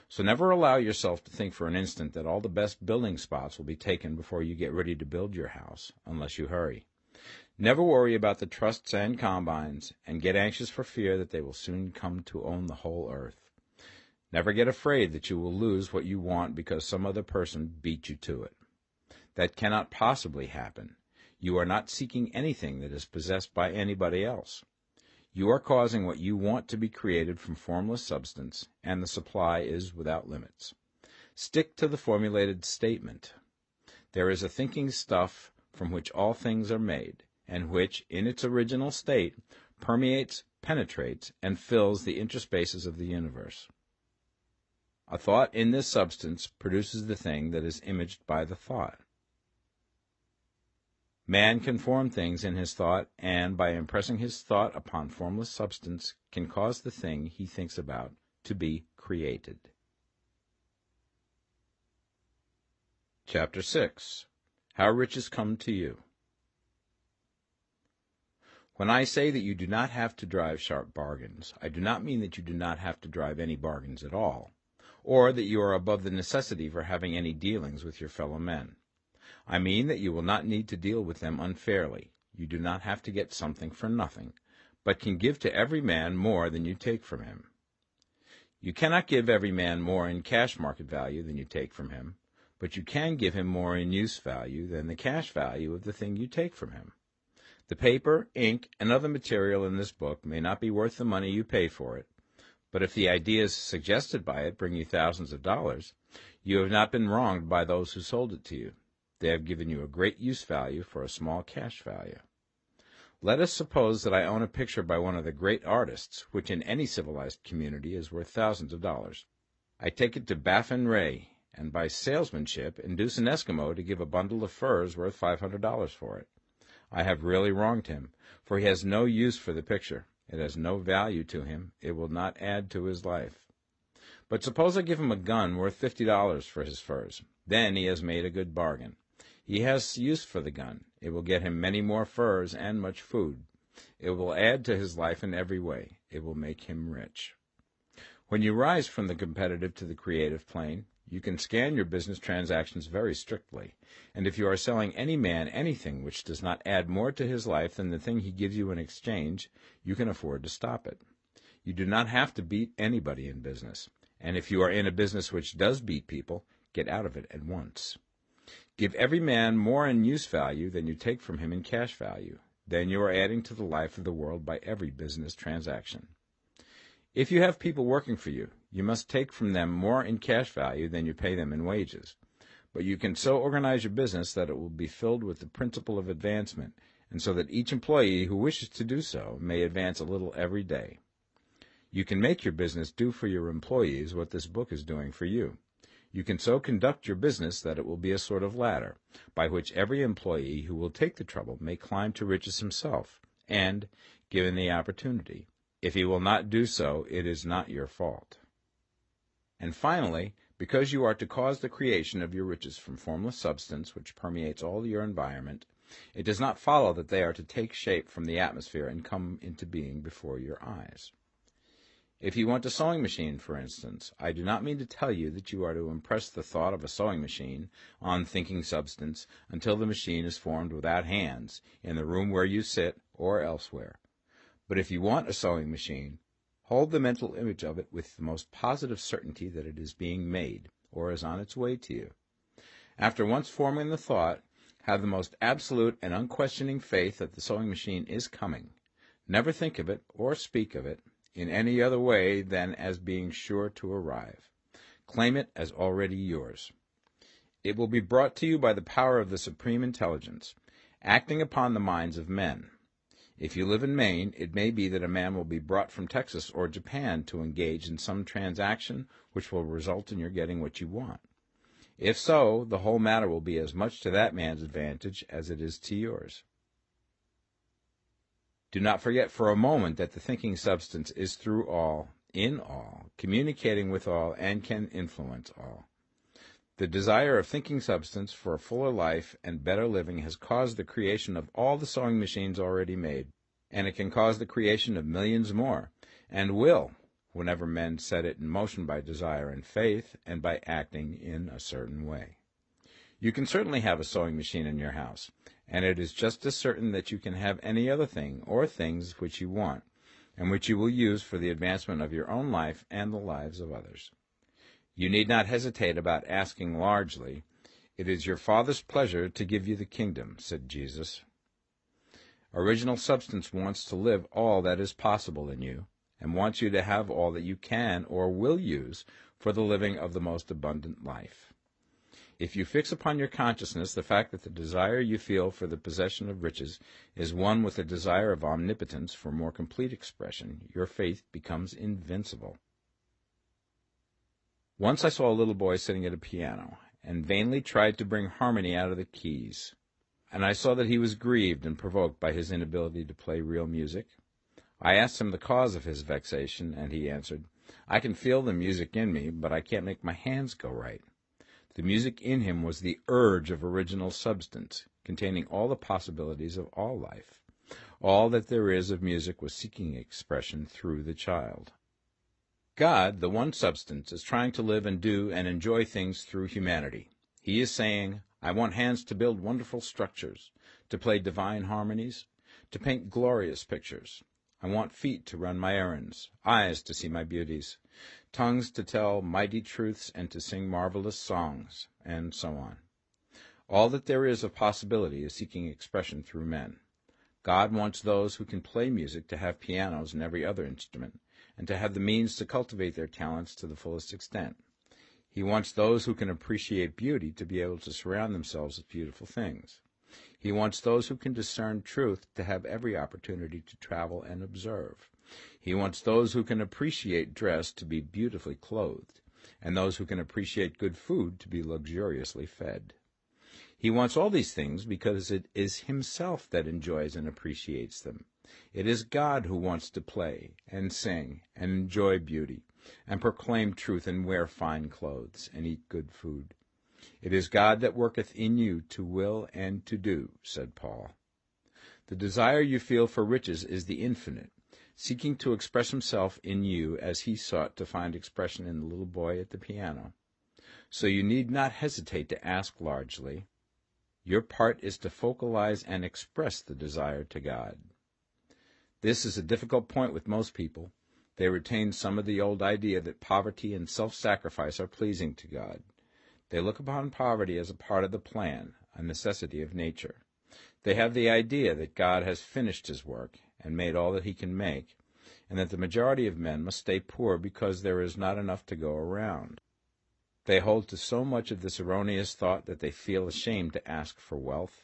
So never allow yourself to think for an instant that all the best building spots will be taken before you get ready to build your house, unless you hurry. Never worry about the trusts and combines, and get anxious for fear that they will soon come to own the whole earth. Never get afraid that you will lose what you want because some other person beat you to it. That cannot possibly happen. You are not seeking anything that is possessed by anybody else. You are causing what you want to be created from formless substance, and the supply is without limits. Stick to the formulated statement. There is a thinking stuff from which all things are made, and which, in its original state, permeates, penetrates, and fills the interspaces of the universe. A thought in this substance produces the thing that is imaged by the thought. Man can form things in his thought, and by impressing his thought upon formless substance, can cause the thing he thinks about to be created. Chapter 6. How riches come to you. When I say that you do not have to drive sharp bargains, I do not mean that you do not have to drive any bargains at all, or that you are above the necessity for having any dealings with your fellow men. I mean that you will not need to deal with them unfairly. You do not have to get something for nothing, but can give to every man more than you take from him. You cannot give every man more in cash market value than you take from him, but you can give him more in use value than the cash value of the thing you take from him. The paper, ink, and other material in this book may not be worth the money you pay for it, but if the ideas suggested by it bring you thousands of dollars, you have not been wronged by those who sold it to you. They have given you a great use value for a small cash value. Let us suppose that I own a picture by one of the great artists, which in any civilized community is worth thousands of dollars. I take it to Baffin Ray, and by salesmanship induce an Eskimo to give a bundle of furs worth $500 for it. I have really wronged him, for he has no use for the picture. It has no value to him. It will not add to his life. But suppose I give him a gun worth $50 for his furs. Then he has made a good bargain. He has use for the gun. It will get him many more furs and much food. It will add to his life in every way. It will make him rich. When you rise from the competitive to the creative plane, you can scan your business transactions very strictly, and if you are selling any man anything which does not add more to his life than the thing he gives you in exchange, you can afford to stop it. You do not have to beat anybody in business, and if you are in a business which does beat people, get out of it at once. Give every man more in use value than you take from him in cash value. Then you are adding to the life of the world by every business transaction. If you have people working for you, you must take from them more in cash value than you pay them in wages. But you can so organize your business that it will be filled with the principle of advancement, and so that each employee who wishes to do so may advance a little every day. You can make your business do for your employees what this book is doing for you. You can so conduct your business that it will be a sort of ladder, by which every employee who will take the trouble may climb to riches himself, and, given the opportunity, if he will not do so, it is not your fault. And finally, because you are to cause the creation of your riches from formless substance which permeates all your environment, it does not follow that they are to take shape from the atmosphere and come into being before your eyes. If you want a sewing machine, for instance, I do not mean to tell you that you are to impress the thought of a sewing machine on thinking substance until the machine is formed without hands, in the room where you sit or elsewhere. But if you want a sewing machine, hold the mental image of it with the most positive certainty that it is being made, or is on its way to you. After once forming the thought, have the most absolute and unquestioning faith that the sewing machine is coming. Never think of it, or speak of it, in any other way than as being sure to arrive. Claim it as already yours. It will be brought to you by the power of the Supreme Intelligence, acting upon the minds of men. If you live in Maine, it may be that a man will be brought from Texas or Japan to engage in some transaction which will result in your getting what you want. If so, the whole matter will be as much to that man's advantage as it is to yours. Do not forget for a moment that the thinking substance is through all, in all, communicating with all, and can influence all. The desire of thinking substance for a fuller life and better living has caused the creation of all the sewing machines already made, and it can cause the creation of millions more, and will, whenever men set it in motion by desire and faith, and by acting in a certain way. You can certainly have a sewing machine in your house, and it is just as certain that you can have any other thing or things which you want, and which you will use for the advancement of your own life and the lives of others. You need not hesitate about asking largely. It is your Father's pleasure to give you the kingdom, said Jesus. Original substance wants to live all that is possible in you, and wants you to have all that you can or will use for the living of the most abundant life. If you fix upon your consciousness the fact that the desire you feel for the possession of riches is one with the desire of omnipotence for more complete expression, your faith becomes invincible. Once I saw a little boy sitting at a piano, and vainly tried to bring harmony out of the keys, and I saw that he was grieved and provoked by his inability to play real music. I asked him the cause of his vexation, and he answered, "I can feel the music in me, but I can't make my hands go right." The music in him was the urge of original substance, containing all the possibilities of all life. All that there is of music was seeking expression through the child. God, the one substance, is trying to live and do and enjoy things through humanity. He is saying, I want hands to build wonderful structures, to play divine harmonies, to paint glorious pictures. I want feet to run my errands, eyes to see my beauties, tongues to tell mighty truths and to sing marvelous songs, and so on. All that there is of possibility is seeking expression through men. God wants those who can play music to have pianos and every other instrument, and to have the means to cultivate their talents to the fullest extent. He wants those who can appreciate beauty to be able to surround themselves with beautiful things. He wants those who can discern truth to have every opportunity to travel and observe. He wants those who can appreciate dress to be beautifully clothed, and those who can appreciate good food to be luxuriously fed. He wants all these things because it is himself that enjoys and appreciates them. It is God who wants to play and sing and enjoy beauty and proclaim truth and wear fine clothes and eat good food. It is God that worketh in you to will and to do, said Paul. The desire you feel for riches is the infinite, seeking to express himself in you as he sought to find expression in the little boy at the piano. So you need not hesitate to ask largely. Your part is to focalize and express the desire to God. This is a difficult point with most people. They retain some of the old idea that poverty and self-sacrifice are pleasing to God. They look upon poverty as a part of the plan, a necessity of nature. They have the idea that God has finished his work and made all that he can make, and that the majority of men must stay poor because there is not enough to go around. They hold to so much of this erroneous thought that they feel ashamed to ask for wealth.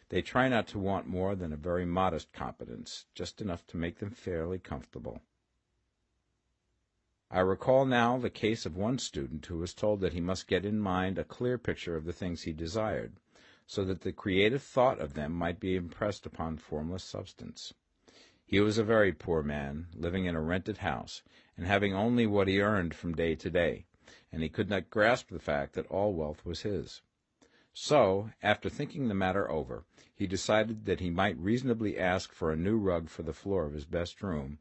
They try not to want more than a very modest competence, just enough to make them fairly comfortable. I recall now the case of one student who was told that he must get in mind a clear picture of the things he desired, so that the creative thought of them might be impressed upon formless substance. He was a very poor man, living in a rented house, and having only what he earned from day to day, and he could not grasp the fact that all wealth was his. So, after thinking the matter over, he decided that he might reasonably ask for a new rug for the floor of his best room,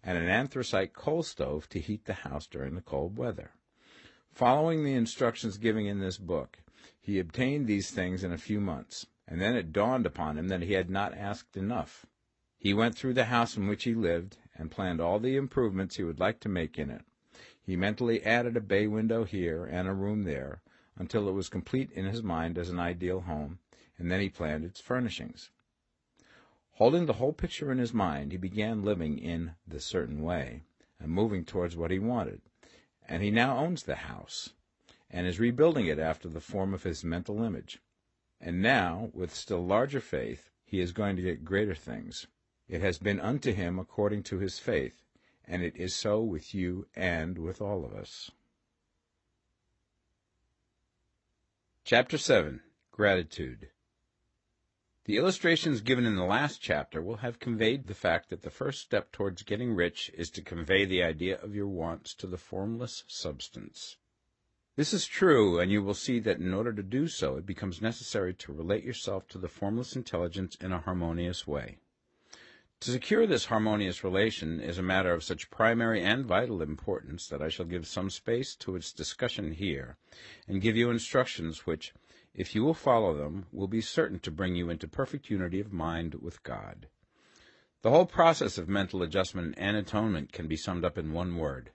and an anthracite coal stove to heat the house during the cold weather. Following the instructions given in this book, he obtained these things in a few months, and then it dawned upon him that he had not asked enough. He went through the house in which he lived and planned all the improvements he would like to make in it. He mentally added a bay window here and a room there, until it was complete in his mind as an ideal home, and then he planned its furnishings. Holding the whole picture in his mind, he began living in the certain way, and moving towards what he wanted, and he now owns the house, and is rebuilding it after the form of his mental image. And now, with still larger faith, he is going to get greater things. It has been unto him according to his faith, and it is so with you and with all of us. Chapter 7. Gratitude. The illustrations given in the last chapter will have conveyed the fact that the first step towards getting rich is to convey the idea of your wants to the formless substance. This is true, and you will see that in order to do so, it becomes necessary to relate yourself to the formless intelligence in a harmonious way. To secure this harmonious relation is a matter of such primary and vital importance that I shall give some space to its discussion here, and give you instructions which, if you will follow them, will be certain to bring you into perfect unity of mind with God. The whole process of mental adjustment and atonement can be summed up in one word: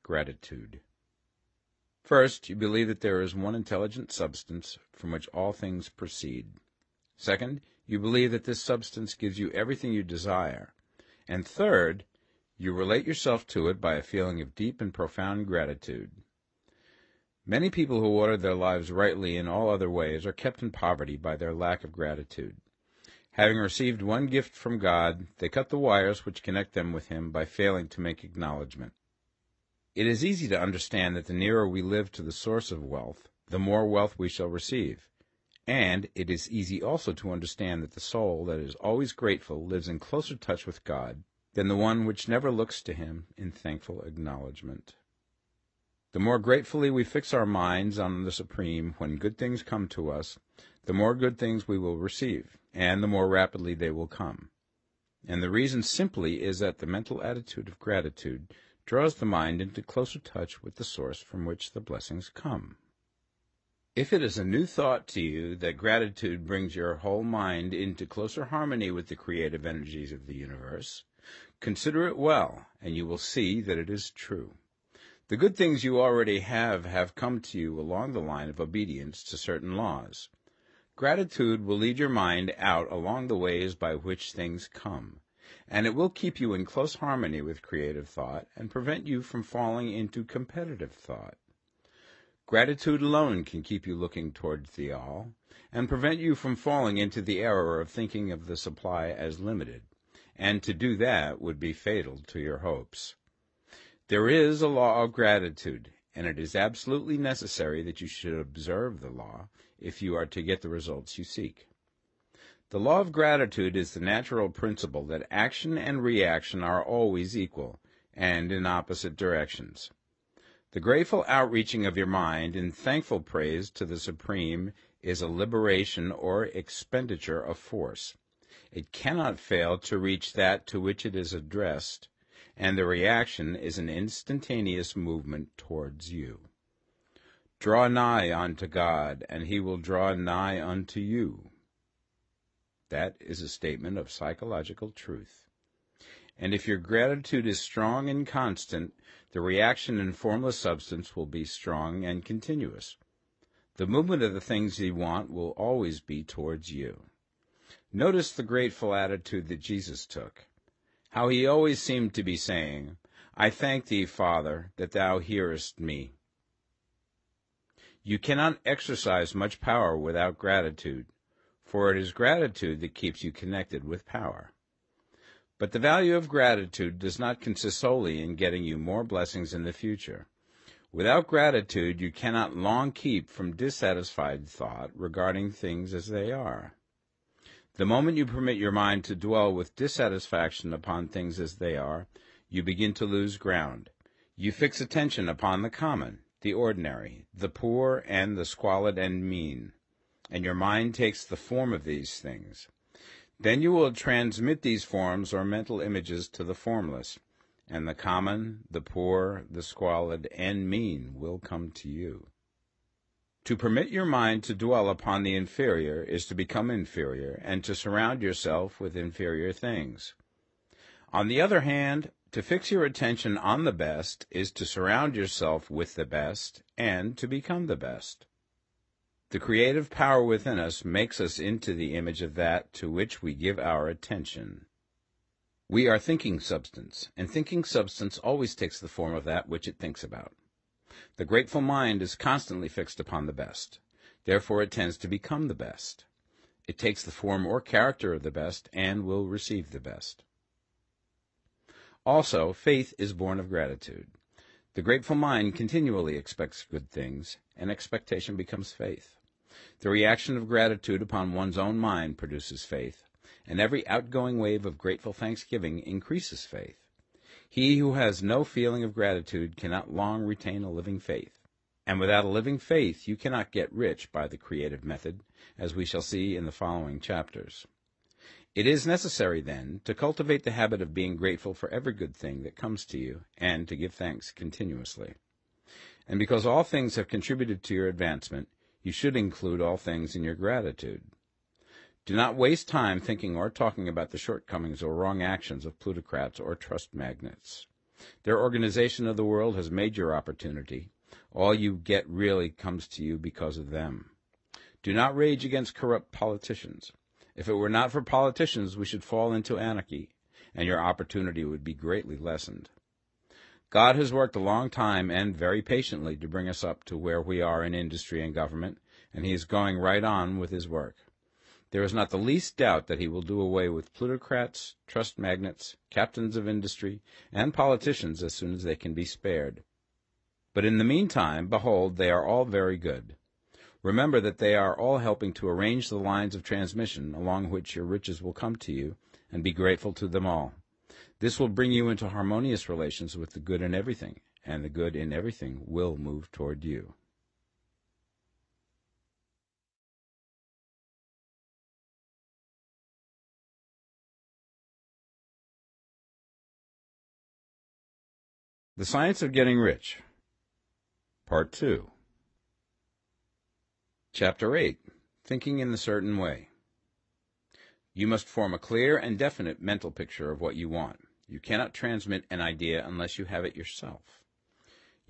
gratitude. First, you believe that there is one intelligent substance from which all things proceed. Second, you believe that this substance gives you everything you desire. And third, you relate yourself to it by a feeling of deep and profound gratitude. Many people who order their lives rightly in all other ways are kept in poverty by their lack of gratitude. Having received one gift from God, they cut the wires which connect them with him by failing to make acknowledgment. It is easy to understand that the nearer we live to the source of wealth, the more wealth we shall receive. And it is easy also to understand that the soul that is always grateful lives in closer touch with God than the one which never looks to him in thankful acknowledgment. The more gratefully we fix our minds on the Supreme when good things come to us, the more good things we will receive, and the more rapidly they will come. And the reason simply is that the mental attitude of gratitude draws the mind into closer touch with the source from which the blessings come. If it is a new thought to you that gratitude brings your whole mind into closer harmony with the creative energies of the universe, consider it well, and you will see that it is true. The good things you already have come to you along the line of obedience to certain laws. Gratitude will lead your mind out along the ways by which things come, and it will keep you in close harmony with creative thought and prevent you from falling into competitive thought. Gratitude alone can keep you looking towards the all, and prevent you from falling into the error of thinking of the supply as limited, and to do that would be fatal to your hopes. There is a law of gratitude, and it is absolutely necessary that you should observe the law if you are to get the results you seek. The law of gratitude is the natural principle that action and reaction are always equal, and in opposite directions. The grateful outreaching of your mind in thankful praise to the Supreme is a liberation or expenditure of force. It cannot fail to reach that to which it is addressed, and the reaction is an instantaneous movement towards you. Draw nigh unto God, and he will draw nigh unto you. That is a statement of psychological truth. And if your gratitude is strong and constant, the reaction in formless substance will be strong and continuous. The movement of the things you want will always be towards you. Notice the grateful attitude that Jesus took. How he always seemed to be saying, I thank thee, Father, that thou hearest me. You cannot exercise much power without gratitude, for it is gratitude that keeps you connected with power. But the value of gratitude does not consist solely in getting you more blessings in the future. Without gratitude, you cannot long keep from dissatisfied thought regarding things as they are. The moment you permit your mind to dwell with dissatisfaction upon things as they are, you begin to lose ground. You fix attention upon the common, the ordinary, the poor, and the squalid and mean, and your mind takes the form of these things. Then you will transmit these forms or mental images to the formless, and the common, the poor, the squalid, and mean will come to you. To permit your mind to dwell upon the inferior is to become inferior, and to surround yourself with inferior things. On the other hand, to fix your attention on the best is to surround yourself with the best, and to become the best. The creative power within us makes us into the image of that to which we give our attention. We are thinking substance, and thinking substance always takes the form of that which it thinks about. The grateful mind is constantly fixed upon the best. Therefore it tends to become the best. It takes the form or character of the best and will receive the best. Also, faith is born of gratitude. The grateful mind continually expects good things, and expectation becomes faith. The reaction of gratitude upon one's own mind produces faith, and every outgoing wave of grateful thanksgiving increases faith. He who has no feeling of gratitude cannot long retain a living faith, and without a living faith you cannot get rich by the creative method, as we shall see in the following chapters. It is necessary, then, to cultivate the habit of being grateful for every good thing that comes to you, and to give thanks continuously. And because all things have contributed to your advancement, you should include all things in your gratitude. Do not waste time thinking or talking about the shortcomings or wrong actions of plutocrats or trust magnates. Their organization of the world has made your opportunity. All you get really comes to you because of them. Do not rage against corrupt politicians. If it were not for politicians, we should fall into anarchy, and your opportunity would be greatly lessened. God has worked a long time and very patiently to bring us up to where we are in industry and government, and he is going right on with his work. There is not the least doubt that he will do away with plutocrats, trust magnates, captains of industry, and politicians as soon as they can be spared. But in the meantime, behold, they are all very good. Remember that they are all helping to arrange the lines of transmission along which your riches will come to you, and be grateful to them all. This will bring you into harmonious relations with the good in everything, and the good in everything will move toward you. The Science of Getting Rich, Part 2. Chapter 8, Thinking in the Certain Way. You must form a clear and definite mental picture of what you want. You cannot transmit an idea unless you have it yourself.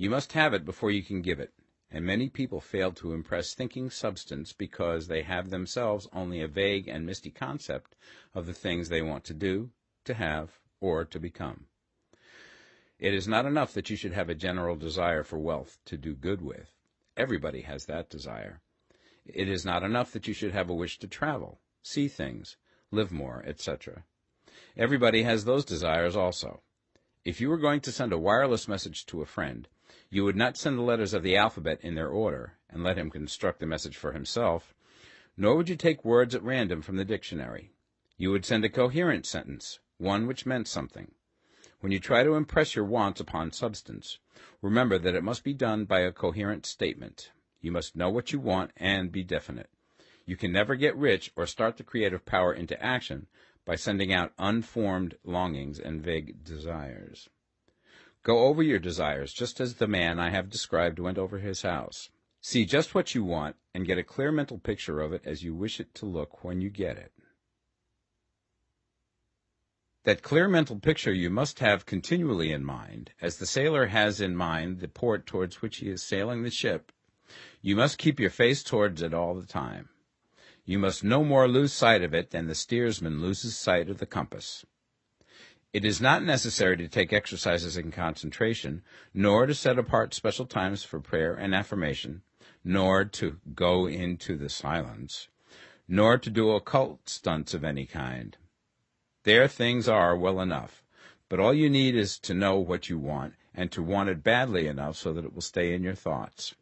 You must have it before you can give it, and many people fail to impress thinking substance because they have themselves only a vague and misty concept of the things they want to do, to have, or to become. It is not enough that you should have a general desire for wealth to do good with. Everybody has that desire. It is not enough that you should have a wish to travel, see things, live more, etc. Everybody has those desires also. If you were going to send a wireless message to a friend, you would not send the letters of the alphabet in their order and let him construct the message for himself, nor would you take words at random from the dictionary. You would send a coherent sentence, one which meant something. When you try to impress your wants upon substance, remember that it must be done by a coherent statement. You must know what you want and be definite. You can never get rich or start the creative power into action by sending out unformed longings and vague desires. Go over your desires just as the man I have described went over his house. See just what you want and get a clear mental picture of it as you wish it to look when you get it. That clear mental picture you must have continually in mind, as the sailor has in mind the port towards which he is sailing the ship. You must keep your face towards it all the time. You must no more lose sight of it than the steersman loses sight of the compass. It is not necessary to take exercises in concentration, nor to set apart special times for prayer and affirmation, nor to go into the silence, nor to do occult stunts of any kind. There things are well enough, but all you need is to know what you want, and to want it badly enough so that it will stay in your thoughts.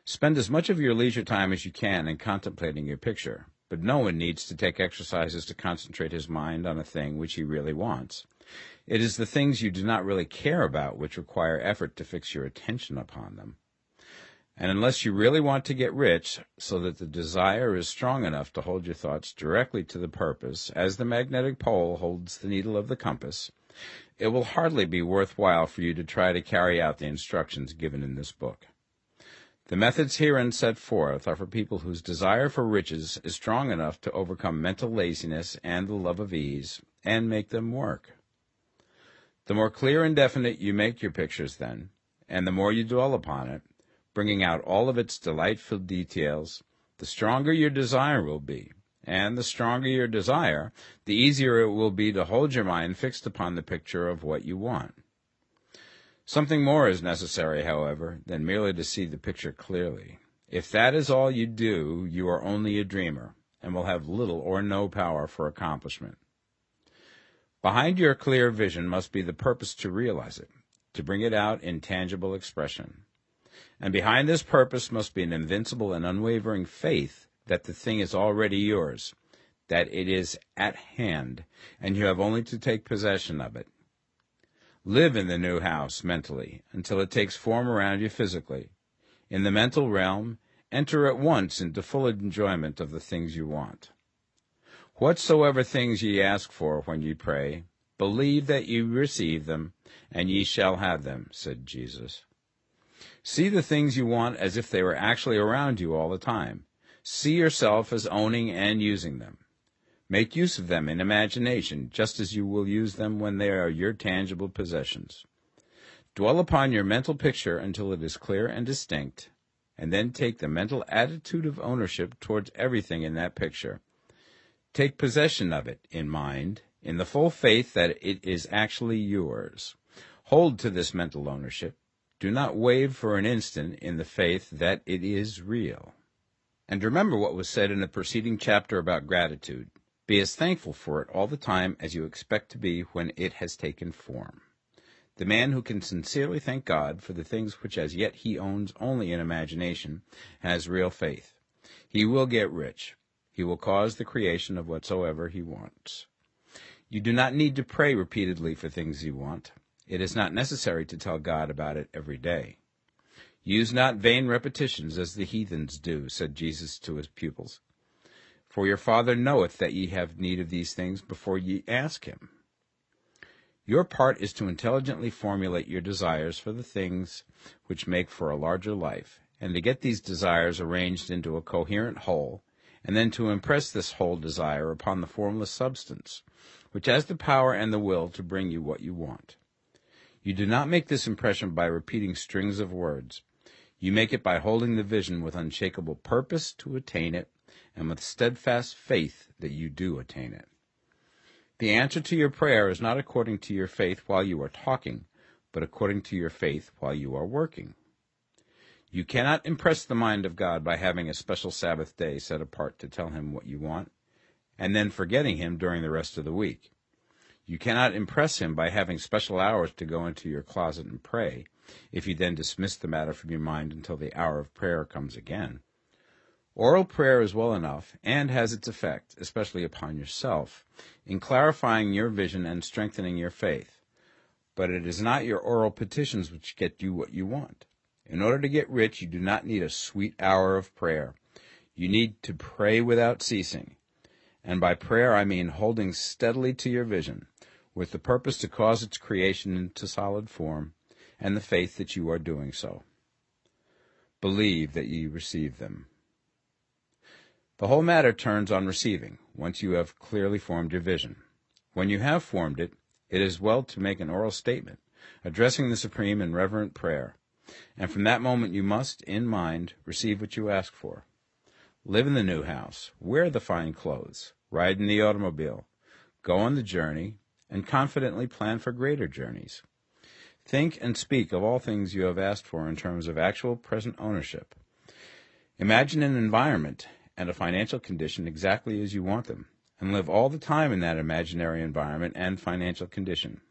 Spend as much of your leisure time as you can in contemplating your picture, but no one needs to take exercises to concentrate his mind on a thing which he really wants. It is the things you do not really care about which require effort to fix your attention upon them. And unless you really want to get rich, so that the desire is strong enough to hold your thoughts directly to the purpose, as the magnetic pole holds the needle of the compass, it will hardly be worthwhile for you to try to carry out the instructions given in this book. The methods herein set forth are for people whose desire for riches is strong enough to overcome mental laziness and the love of ease, and make them work. The more clear and definite you make your pictures then, and the more you dwell upon it, bringing out all of its delightful details, the stronger your desire will be, and the stronger your desire, the easier it will be to hold your mind fixed upon the picture of what you want. Something more is necessary, however, than merely to see the picture clearly. If that is all you do, you are only a dreamer, and will have little or no power for accomplishment. Behind your clear vision must be the purpose to realize it, to bring it out in tangible expression. And behind this purpose must be an invincible and unwavering faith that the thing is already yours, that it is at hand, and you have only to take possession of it. Live in the new house mentally until it takes form around you physically. In the mental realm, enter at once into full enjoyment of the things you want. Whatsoever things ye ask for when ye pray, believe that ye receive them, and ye shall have them, said Jesus. See the things you want as if they were actually around you all the time. See yourself as owning and using them. Make use of them in imagination, just as you will use them when they are your tangible possessions. Dwell upon your mental picture until it is clear and distinct, and then take the mental attitude of ownership towards everything in that picture. Take possession of it in mind, in the full faith that it is actually yours. Hold to this mental ownership. Do not waver for an instant in the faith that it is real. And remember what was said in the preceding chapter about gratitude. Be as thankful for it all the time as you expect to be when it has taken form. The man who can sincerely thank God for the things which as yet he owns only in imagination has real faith. He will get rich. He will cause the creation of whatsoever he wants. You do not need to pray repeatedly for things you want. It is not necessary to tell God about it every day. Use not vain repetitions as the heathens do, said Jesus to his pupils. For your Father knoweth that ye have need of these things before ye ask him. Your part is to intelligently formulate your desires for the things which make for a larger life, and to get these desires arranged into a coherent whole, and then to impress this whole desire upon the formless substance, which has the power and the will to bring you what you want. You do not make this impression by repeating strings of words. You make it by holding the vision with unshakable purpose to attain it, and with steadfast faith that you do attain it. The answer to your prayer is not according to your faith while you are talking, but according to your faith while you are working. You cannot impress the mind of God by having a special Sabbath day set apart to tell him what you want, and then forgetting him during the rest of the week. You cannot impress him by having special hours to go into your closet and pray, if you then dismiss the matter from your mind until the hour of prayer comes again. Oral prayer is well enough, and has its effect, especially upon yourself, in clarifying your vision and strengthening your faith. But it is not your oral petitions which get you what you want. In order to get rich, you do not need a sweet hour of prayer. You need to pray without ceasing. And by prayer I mean holding steadily to your vision, with the purpose to cause its creation into solid form, and the faith that you are doing so. Believe that ye receive them. The whole matter turns on receiving, once you have clearly formed your vision. When you have formed it, it is well to make an oral statement, addressing the Supreme in reverent prayer, and from that moment you must, in mind, receive what you ask for. Live in the new house, wear the fine clothes, ride in the automobile, go on the journey, and confidently plan for greater journeys. Think and speak of all things you have asked for in terms of actual present ownership. Imagine an environment and a financial condition exactly as you want them, and live all the time in that imaginary environment and financial condition.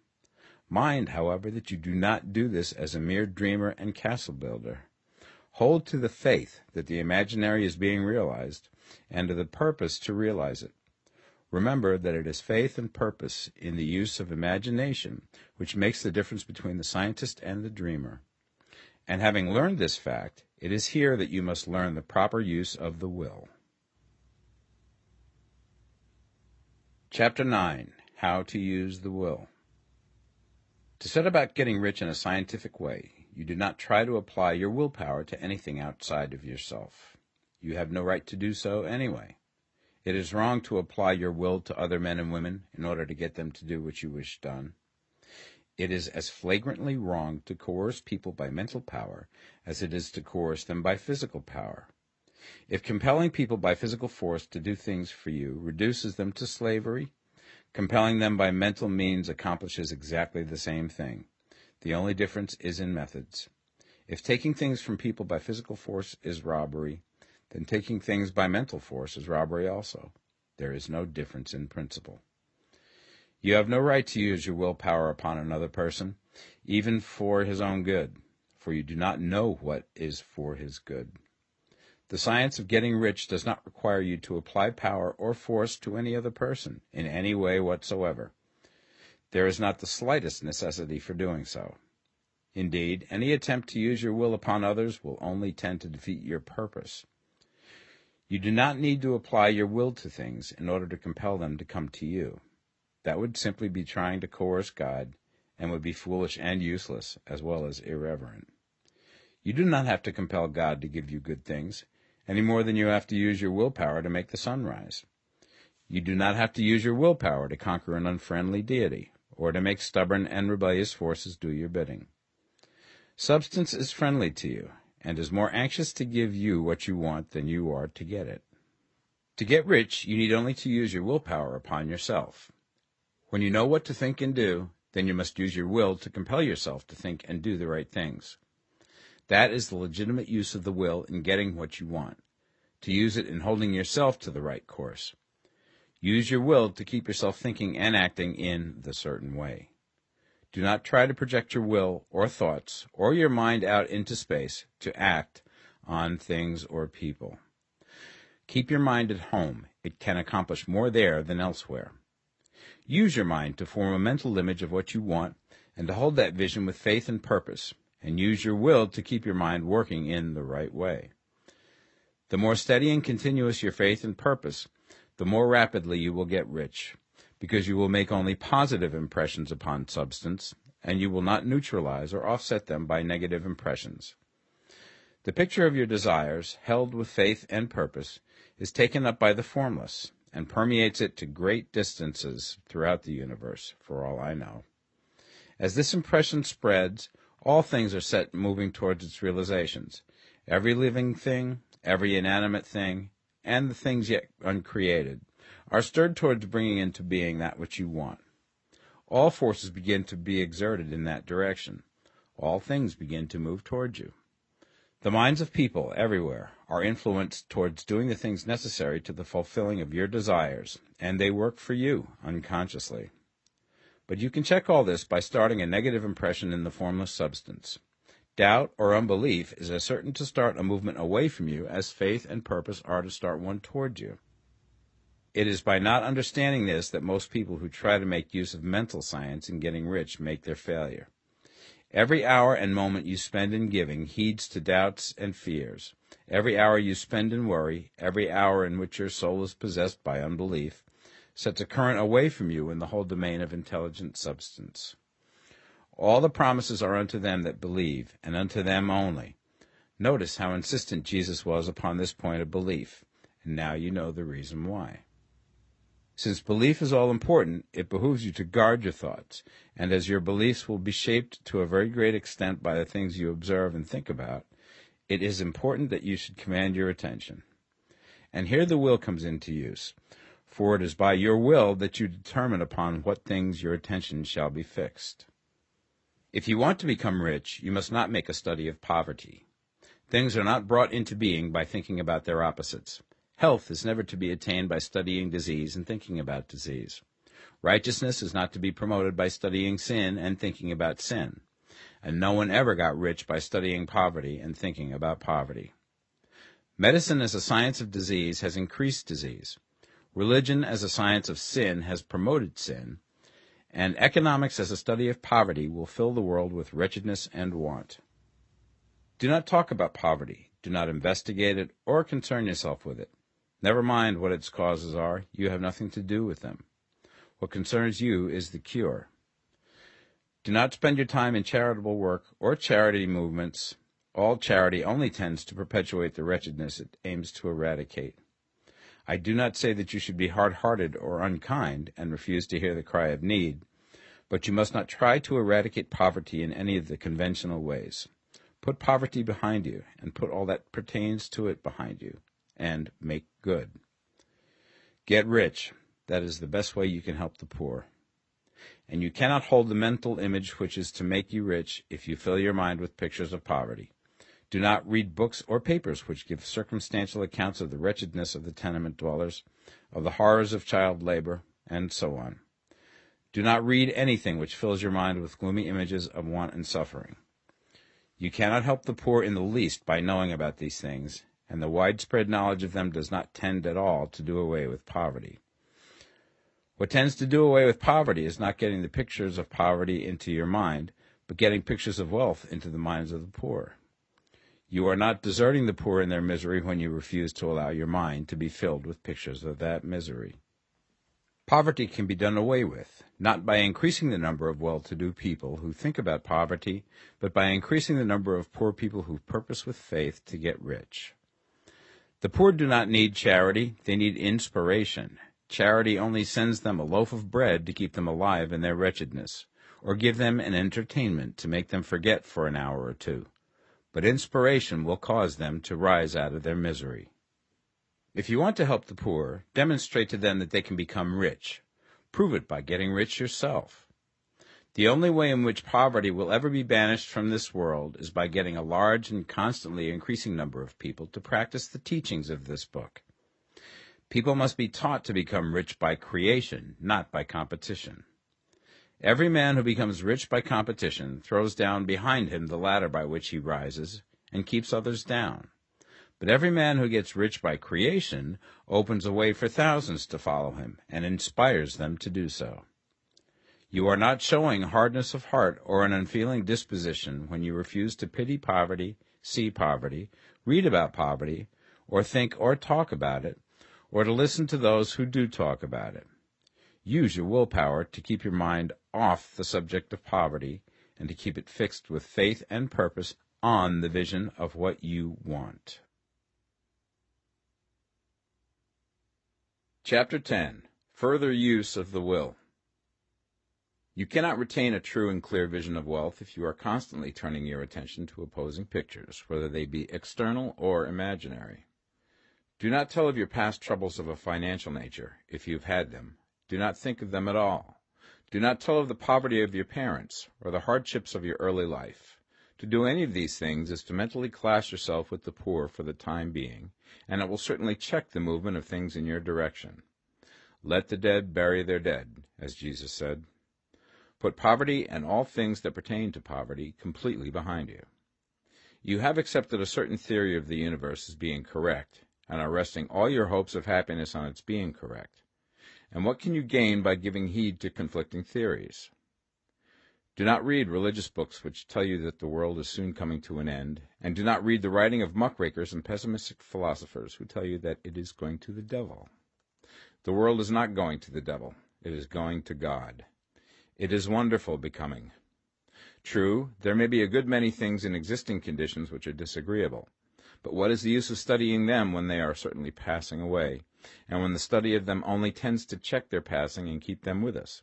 Mind, however, that you do not do this as a mere dreamer and castle builder. Hold to the faith that the imaginary is being realized, and to the purpose to realize it. Remember that it is faith and purpose in the use of imagination which makes the difference between the scientist and the dreamer. And having learned this fact, it is here that you must learn the proper use of the will. Chapter 9. How to use the will. To set about getting rich in a scientific way, you do not try to apply your willpower to anything outside of yourself. You have no right to do so anyway. It is wrong to apply your will to other men and women in order to get them to do what you wish done. It is as flagrantly wrong to coerce people by mental power as it is to coerce them by physical power. If compelling people by physical force to do things for you reduces them to slavery, compelling them by mental means accomplishes exactly the same thing. The only difference is in methods. If taking things from people by physical force is robbery, then taking things by mental force is robbery also. There is no difference in principle. You have no right to use your willpower upon another person, even for his own good, for you do not know what is for his good. The science of getting rich does not require you to apply power or force to any other person in any way whatsoever. There is not the slightest necessity for doing so. Indeed, any attempt to use your will upon others will only tend to defeat your purpose. You do not need to apply your will to things in order to compel them to come to you. That would simply be trying to coerce God, and would be foolish and useless, as well as irreverent. You do not have to compel God to give you good things, any more than you have to use your willpower to make the sun rise. You do not have to use your willpower to conquer an unfriendly deity, or to make stubborn and rebellious forces do your bidding. Substance is friendly to you, and is more anxious to give you what you want than you are to get it. To get rich, you need only to use your willpower upon yourself. When you know what to think and do, then you must use your will to compel yourself to think and do the right things. That is the legitimate use of the will in getting what you want, to use it in holding yourself to the right course. Use your will to keep yourself thinking and acting in the certain way. Do not try to project your will or thoughts or your mind out into space to act on things or people. Keep your mind at home. It can accomplish more there than elsewhere. Use your mind to form a mental image of what you want, and to hold that vision with faith and purpose, and use your will to keep your mind working in the right way. The more steady and continuous your faith and purpose, the more rapidly you will get rich, because you will make only positive impressions upon substance, and you will not neutralize or offset them by negative impressions. The picture of your desires, held with faith and purpose, is taken up by the formless, and permeates it to great distances throughout the universe, for all I know. As this impression spreads, all things are set moving towards its realizations. Every living thing, every inanimate thing, and the things yet uncreated, are stirred towards bringing into being that which you want. All forces begin to be exerted in that direction. All things begin to move towards you. The minds of people everywhere are influenced towards doing the things necessary to the fulfilling of your desires, and they work for you unconsciously. But you can check all this by starting a negative impression in the formless substance. Doubt or unbelief is as certain to start a movement away from you as faith and purpose are to start one towards you. It is by not understanding this that most people who try to make use of mental science in getting rich make their failure. Every hour and moment you spend in giving heeds to doubts and fears. Every hour you spend in worry, every hour in which your soul is possessed by unbelief, sets a current away from you in the whole domain of intelligent substance. All the promises are unto them that believe, and unto them only. Notice how insistent Jesus was upon this point of belief, and now you know the reason why. Since belief is all important, it behooves you to guard your thoughts, and as your beliefs will be shaped to a very great extent by the things you observe and think about, it is important that you should command your attention. And here the will comes into use, for it is by your will that you determine upon what things your attention shall be fixed. If you want to become rich, you must not make a study of poverty. Things are not brought into being by thinking about their opposites. Health is never to be attained by studying disease and thinking about disease. Righteousness is not to be promoted by studying sin and thinking about sin. And no one ever got rich by studying poverty and thinking about poverty. Medicine as a science of disease has increased disease. Religion as a science of sin has promoted sin. And economics as a study of poverty will fill the world with wretchedness and want. Do not talk about poverty. Do not investigate it or concern yourself with it. Never mind what its causes are. You have nothing to do with them. What concerns you is the cure. Do not spend your time in charitable work or charity movements. All charity only tends to perpetuate the wretchedness it aims to eradicate. I do not say that you should be hard-hearted or unkind and refuse to hear the cry of need, but you must not try to eradicate poverty in any of the conventional ways. Put poverty behind you, and put all that pertains to it behind you, and make good. Get rich. That is the best way you can help the poor. And you cannot hold the mental image which is to make you rich if you fill your mind with pictures of poverty. Do not read books or papers which give circumstantial accounts of the wretchedness of the tenement dwellers, of the horrors of child labor, and so on. Do not read anything which fills your mind with gloomy images of want and suffering. You cannot help the poor in the least by knowing about these things, and the widespread knowledge of them does not tend at all to do away with poverty. What tends to do away with poverty is not getting the pictures of poverty into your mind, but getting pictures of wealth into the minds of the poor. You are not deserting the poor in their misery when you refuse to allow your mind to be filled with pictures of that misery. Poverty can be done away with, not by increasing the number of well-to-do people who think about poverty, but by increasing the number of poor people who purpose with faith to get rich. The poor do not need charity, they need inspiration. Charity only sends them a loaf of bread to keep them alive in their wretchedness, or give them an entertainment to make them forget for an hour or two. But inspiration will cause them to rise out of their misery. If you want to help the poor, demonstrate to them that they can become rich. Prove it by getting rich yourself. The only way in which poverty will ever be banished from this world is by getting a large and constantly increasing number of people to practice the teachings of this book. People must be taught to become rich by creation, not by competition. Every man who becomes rich by competition throws down behind him the ladder by which he rises and keeps others down. But every man who gets rich by creation opens a way for thousands to follow him and inspires them to do so. You are not showing hardness of heart or an unfeeling disposition when you refuse to pity poverty, see poverty, read about poverty, or think or talk about it, or to listen to those who do talk about it. Use your willpower to keep your mind off the subject of poverty and to keep it fixed with faith and purpose on the vision of what you want. Chapter 10. Further Use of the Will. You cannot retain a true and clear vision of wealth if you are constantly turning your attention to opposing pictures, whether they be external or imaginary. Do not tell of your past troubles of a financial nature, if you have had them. Do not think of them at all. Do not tell of the poverty of your parents or the hardships of your early life. To do any of these things is to mentally class yourself with the poor for the time being, and it will certainly check the movement of things in your direction. Let the dead bury their dead, as Jesus said. Put poverty and all things that pertain to poverty completely behind you. You have accepted a certain theory of the universe as being correct, and are resting all your hopes of happiness on its being correct. And what can you gain by giving heed to conflicting theories? Do not read religious books which tell you that the world is soon coming to an end, and do not read the writing of muckrakers and pessimistic philosophers who tell you that it is going to the devil. The world is not going to the devil. It is going to God. It is wonderful becoming. True, there may be a good many things in existing conditions which are disagreeable, but what is the use of studying them when they are certainly passing away, and when the study of them only tends to check their passing and keep them with us?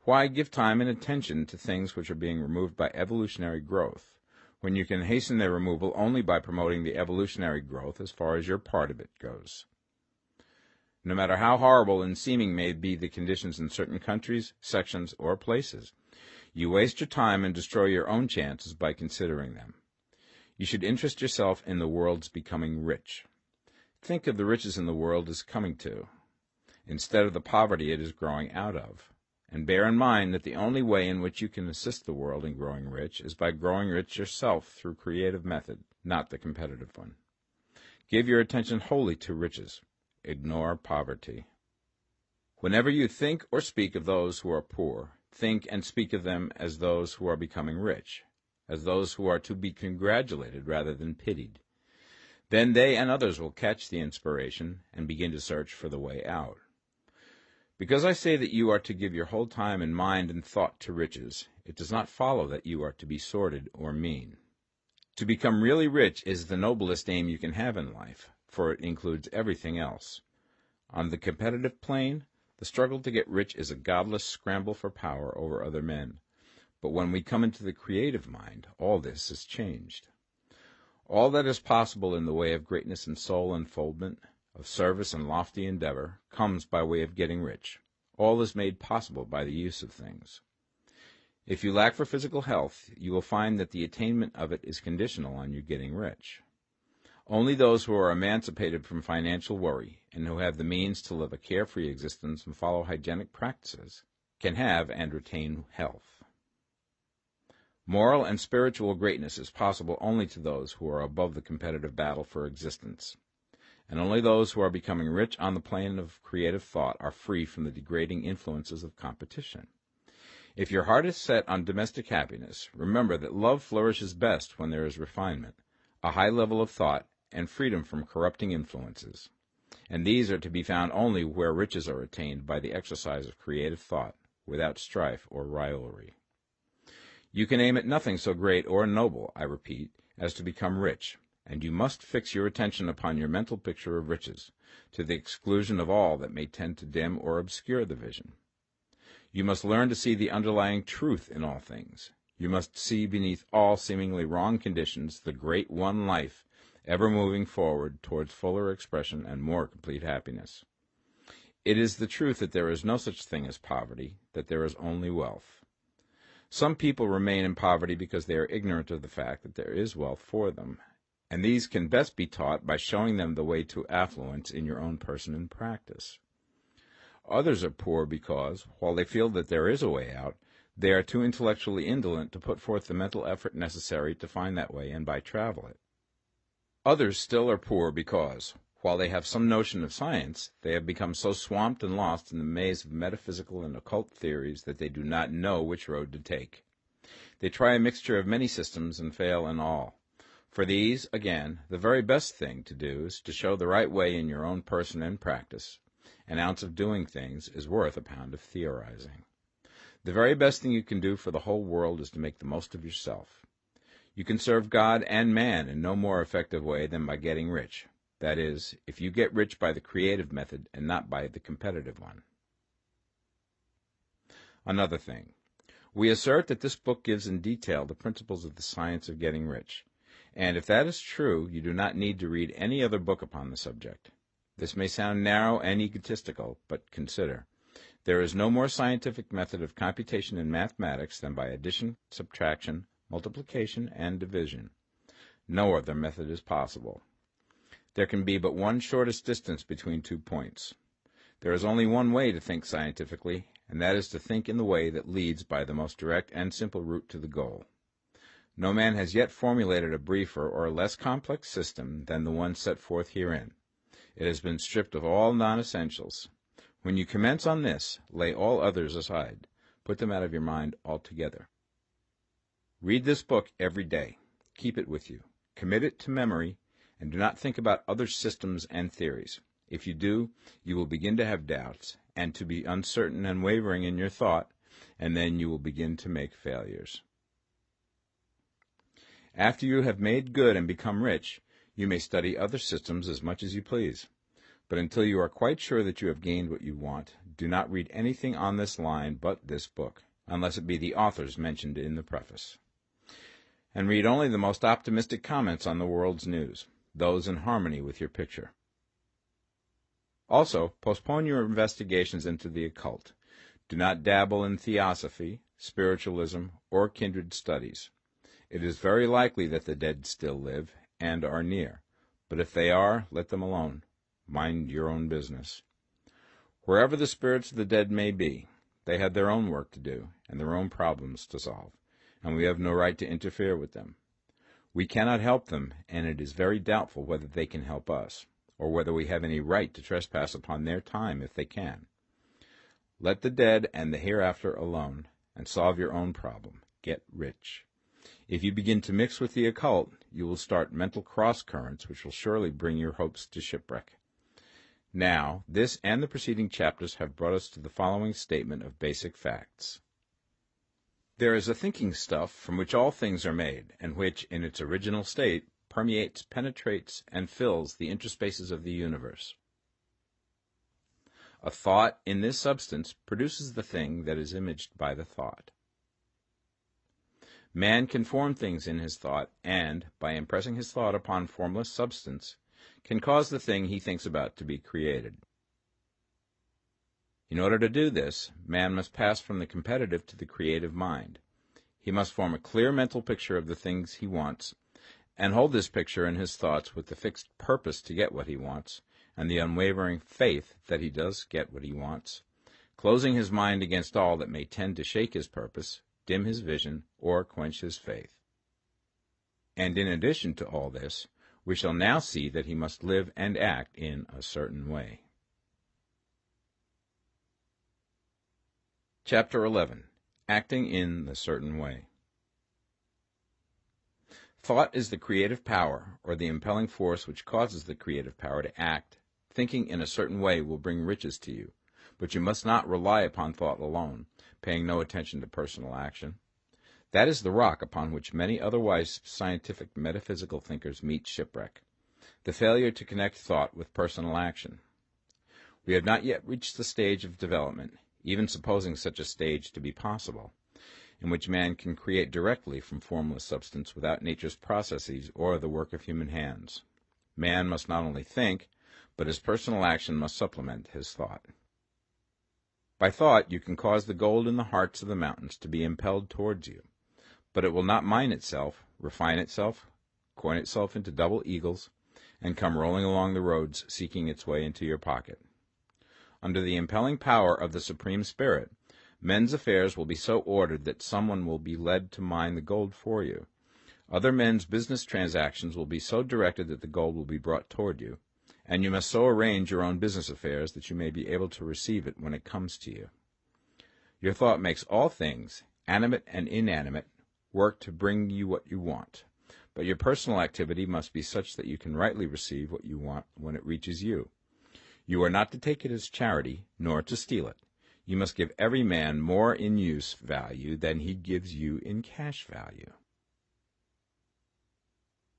Why give time and attention to things which are being removed by evolutionary growth, when you can hasten their removal only by promoting the evolutionary growth as far as your part of it goes? No matter how horrible and seeming may be the conditions in certain countries, sections, or places, you waste your time and destroy your own chances by considering them. You should interest yourself in the world's becoming rich. Think of the riches in the world as coming to, instead of the poverty it is growing out of. And bear in mind that the only way in which you can assist the world in growing rich is by growing rich yourself through creative method, not the competitive one. Give your attention wholly to riches. Ignore poverty. Whenever you think or speak of those who are poor, think and speak of them as those who are becoming rich, as those who are to be congratulated rather than pitied. Then they and others will catch the inspiration and begin to search for the way out. Because I say that you are to give your whole time and mind and thought to riches, it does not follow that you are to be sordid or mean. To become really rich is the noblest aim you can have in life, for it includes everything else. On the competitive plane, the struggle to get rich is a godless scramble for power over other men. But when we come into the creative mind, all this is changed. All that is possible in the way of greatness and soul unfoldment, of service and lofty endeavor, comes by way of getting rich. All is made possible by the use of things. If you lack for physical health, you will find that the attainment of it is conditional on you getting rich. Only those who are emancipated from financial worry and who have the means to live a carefree existence and follow hygienic practices can have and retain health. Moral and spiritual greatness is possible only to those who are above the competitive battle for existence. And only those who are becoming rich on the plane of creative thought are free from the degrading influences of competition. If your heart is set on domestic happiness, remember that love flourishes best when there is refinement, a high level of thought, and freedom from corrupting influences. And these are to be found only where riches are attained by the exercise of creative thought, without strife or rivalry. You can aim at nothing so great or noble, I repeat, as to become rich, and you must fix your attention upon your mental picture of riches, to the exclusion of all that may tend to dim or obscure the vision. You must learn to see the underlying truth in all things. You must see beneath all seemingly wrong conditions the great one life, ever moving forward towards fuller expression and more complete happiness. It is the truth that there is no such thing as poverty, that there is only wealth. Some people remain in poverty because they are ignorant of the fact that there is wealth for them, and these can best be taught by showing them the way to affluence in your own person and practice. Others are poor because, while they feel that there is a way out, they are too intellectually indolent to put forth the mental effort necessary to find that way and by travel it. Others still are poor because, While they have some notion of science, they have become so swamped and lost in the maze of metaphysical and occult theories that they do not know which road to take. They try a mixture of many systems and fail in all. For these, again, the very best thing to do is to show the right way in your own person and practice. An ounce of doing things is worth a pound of theorizing. The very best thing you can do for the whole world is to make the most of yourself. You can serve God and man in no more effective way than by getting rich. That is, if you get rich by the creative method and not by the competitive one. Another thing. We assert that this book gives in detail the principles of the science of getting rich. And if that is true, you do not need to read any other book upon the subject. This may sound narrow and egotistical, but consider. There is no more scientific method of computation in mathematics than by addition, subtraction, multiplication, and division. No other method is possible. There can be but one shortest distance between 2 points. There is only one way to think scientifically, and that is to think in the way that leads by the most direct and simple route to the goal. No man has yet formulated a briefer or less complex system than the one set forth herein. It has been stripped of all non-essentials. When you commence on this, lay all others aside. Put them out of your mind altogether. Read this book every day. Keep it with you. Commit it to memory, and do not think about other systems and theories. If you do, you will begin to have doubts, and to be uncertain and wavering in your thought, and then you will begin to make failures. After you have made good and become rich, you may study other systems as much as you please. But until you are quite sure that you have gained what you want, do not read anything on this line but this book, unless it be the authors mentioned in the preface. And read only the most optimistic comments on the world's news, those in harmony with your picture. Also, postpone your investigations into the occult. Do not dabble in theosophy, spiritualism, or kindred studies. It is very likely that the dead still live and are near, but if they are, let them alone. Mind your own business. Wherever the spirits of the dead may be, they have their own work to do and their own problems to solve, and we have no right to interfere with them. We cannot help them, and it is very doubtful whether they can help us, or whether we have any right to trespass upon their time if they can. Let the dead and the hereafter alone, and solve your own problem. Get rich. If you begin to mix with the occult, you will start mental cross-currents which will surely bring your hopes to shipwreck. Now, this and the preceding chapters have brought us to the following statement of basic facts. There is a thinking stuff from which all things are made, and which, in its original state, permeates, penetrates, and fills the interspaces of the universe. A thought in this substance produces the thing that is imaged by the thought. Man can form things in his thought, and, by impressing his thought upon formless substance, can cause the thing he thinks about to be created. In order to do this, man must pass from the competitive to the creative mind. He must form a clear mental picture of the things he wants, and hold this picture in his thoughts with the fixed purpose to get what he wants, and the unwavering faith that he does get what he wants, closing his mind against all that may tend to shake his purpose, dim his vision, or quench his faith. And in addition to all this, we shall now see that he must live and act in a certain way. Chapter 11. Acting in the Certain Way. Thought is the creative power, or the impelling force which causes the creative power to act. Thinking in a certain way will bring riches to you, but you must not rely upon thought alone, paying no attention to personal action. That is the rock upon which many otherwise scientific metaphysical thinkers meet shipwreck, the failure to connect thought with personal action. We have not yet reached the stage of development, even supposing such a stage to be possible, in which man can create directly from formless substance without nature's processes or the work of human hands. Man must not only think, but his personal action must supplement his thought. By thought you can cause the gold in the hearts of the mountains to be impelled towards you, but it will not mine itself, refine itself, coin itself into double eagles, and come rolling along the roads seeking its way into your pocket. Under the impelling power of the Supreme Spirit, men's affairs will be so ordered that someone will be led to mine the gold for you. Other men's business transactions will be so directed that the gold will be brought toward you, and you must so arrange your own business affairs that you may be able to receive it when it comes to you. Your thought makes all things, animate and inanimate, work to bring you what you want, but your personal activity must be such that you can rightly receive what you want when it reaches you. You are not to take it as charity, nor to steal it. You must give every man more in use value than he gives you in cash value.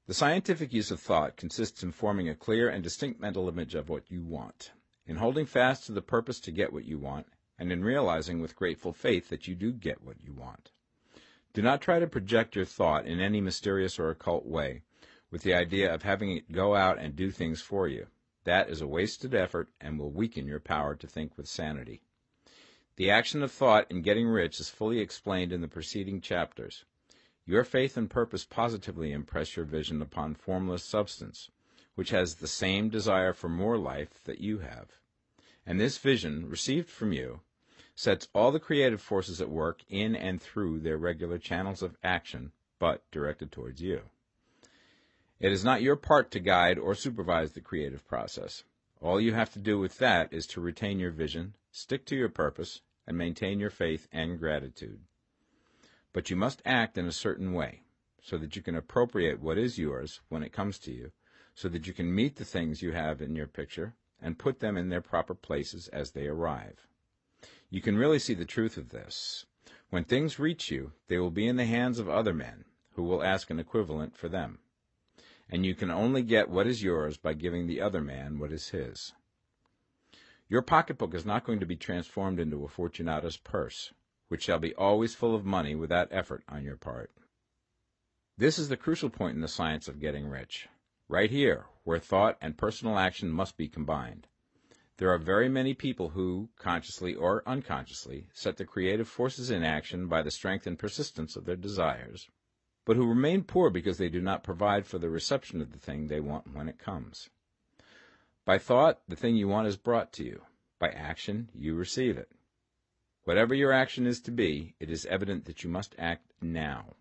The scientific use of thought consists in forming a clear and distinct mental image of what you want, in holding fast to the purpose to get what you want, and in realizing with grateful faith that you do get what you want. Do not try to project your thought in any mysterious or occult way, with the idea of having it go out and do things for you. That is a wasted effort and will weaken your power to think with sanity. The action of thought in getting rich is fully explained in the preceding chapters. Your faith and purpose positively impress your vision upon formless substance, which has the same desire for more life that you have. And this vision, received from you, sets all the creative forces at work in and through their regular channels of action, but directed towards you. It is not your part to guide or supervise the creative process. All you have to do with that is to retain your vision, stick to your purpose, and maintain your faith and gratitude. But you must act in a certain way, so that you can appropriate what is yours when it comes to you, so that you can meet the things you have in your picture and put them in their proper places as they arrive. You can really see the truth of this. When things reach you, they will be in the hands of other men, who will ask an equivalent for them. And you can only get what is yours by giving the other man what is his. Your pocketbook is not going to be transformed into a Fortunata's purse, which shall be always full of money without effort on your part. This is the crucial point in the science of getting rich, right here, where thought and personal action must be combined. There are very many people who, consciously or unconsciously, set the creative forces in action by the strength and persistence of their desires, but who remain poor because they do not provide for the reception of the thing they want when it comes. By thought, the thing you want is brought to you. By action, you receive it. Whatever your action is to be, it is evident that you must act now.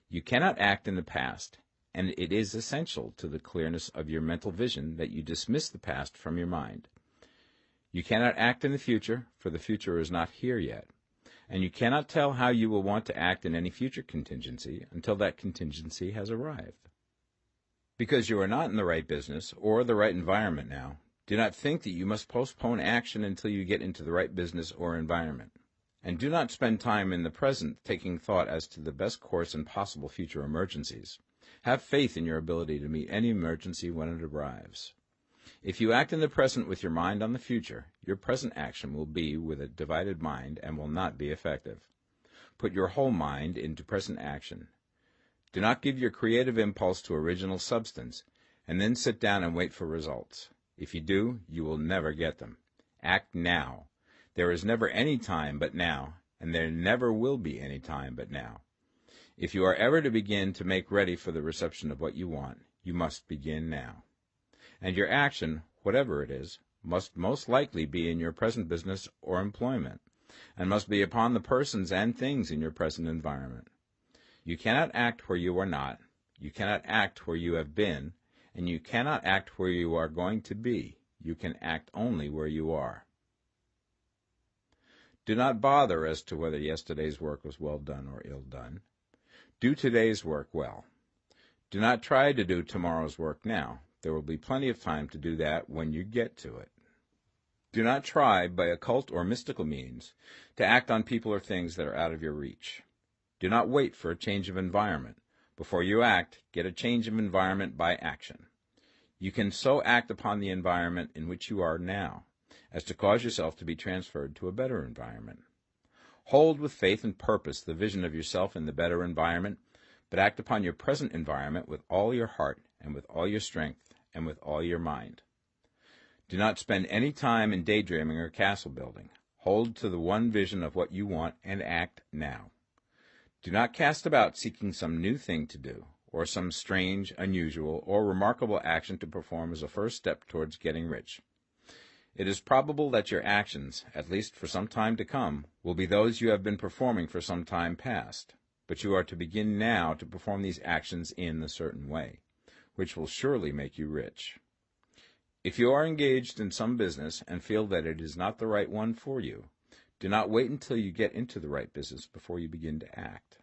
You cannot act in the past, and it is essential to the clearness of your mental vision that you dismiss the past from your mind. You cannot act in the future, for the future is not here yet, and you cannot tell how you will want to act in any future contingency until that contingency has arrived. Because you are not in the right business or the right environment now, do not think that you must postpone action until you get into the right business or environment. And do not spend time in the present taking thought as to the best course in possible future emergencies. Have faith in your ability to meet any emergency when it arrives. If you act in the present with your mind on the future, your present action will be with a divided mind and will not be effective. Put your whole mind into present action. Do not give your creative impulse to original substance, and then sit down and wait for results. If you do, you will never get them. Act now. There is never any time but now, and there never will be any time but now. If you are ever to begin to make ready for the reception of what you want, you must begin now. And your action, whatever it is, must most likely be in your present business or employment, and must be upon the persons and things in your present environment. You cannot act where you are not, you cannot act where you have been, and you cannot act where you are going to be. You can act only where you are. Do not bother as to whether yesterday's work was well done or ill done. Do today's work well. Do not try to do tomorrow's work now. There will be plenty of time to do that when you get to it. Do not try, by occult or mystical means, to act on people or things that are out of your reach. Do not wait for a change of environment. Before you act, get a change of environment by action. You can so act upon the environment in which you are now as to cause yourself to be transferred to a better environment. Hold with faith and purpose the vision of yourself in the better environment, but act upon your present environment with all your heart and with all your strength and with all your mind. Do not spend any time in daydreaming or castle building. Hold to the one vision of what you want and act now. Do not cast about seeking some new thing to do, or some strange, unusual, or remarkable action to perform as a first step towards getting rich. It is probable that your actions, at least for some time to come, will be those you have been performing for some time past, but you are to begin now to perform these actions in a certain way, which will surely make you rich. If you are engaged in some business and feel that it is not the right one for you, do not wait until you get into the right business before you begin to act.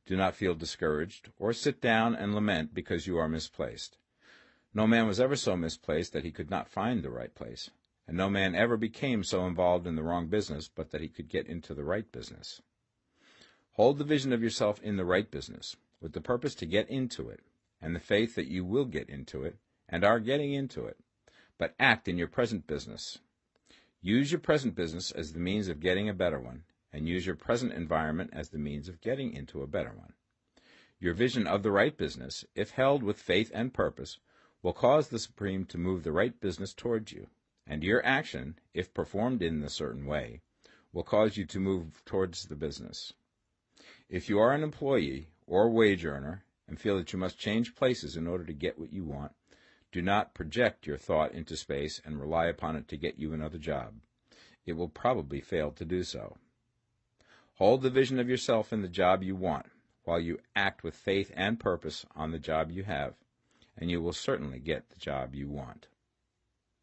Do not feel discouraged or sit down and lament because you are misplaced. No man was ever so misplaced that he could not find the right place, and no man ever became so involved in the wrong business but that he could get into the right business. Hold the vision of yourself in the right business, with the purpose to get into it, and the faith that you will get into it, and are getting into it, but act in your present business. Use your present business as the means of getting a better one, and use your present environment as the means of getting into a better one. Your vision of the right business, if held with faith and purpose, will cause the Supreme to move the right business towards you, and your action, if performed in a certain way, will cause you to move towards the business. If you are an employee or wage earner and feel that you must change places in order to get what you want, do not project your thought into space and rely upon it to get you another job. It will probably fail to do so. Hold the vision of yourself in the job you want, while you act with faith and purpose on the job you have, and you will certainly get the job you want.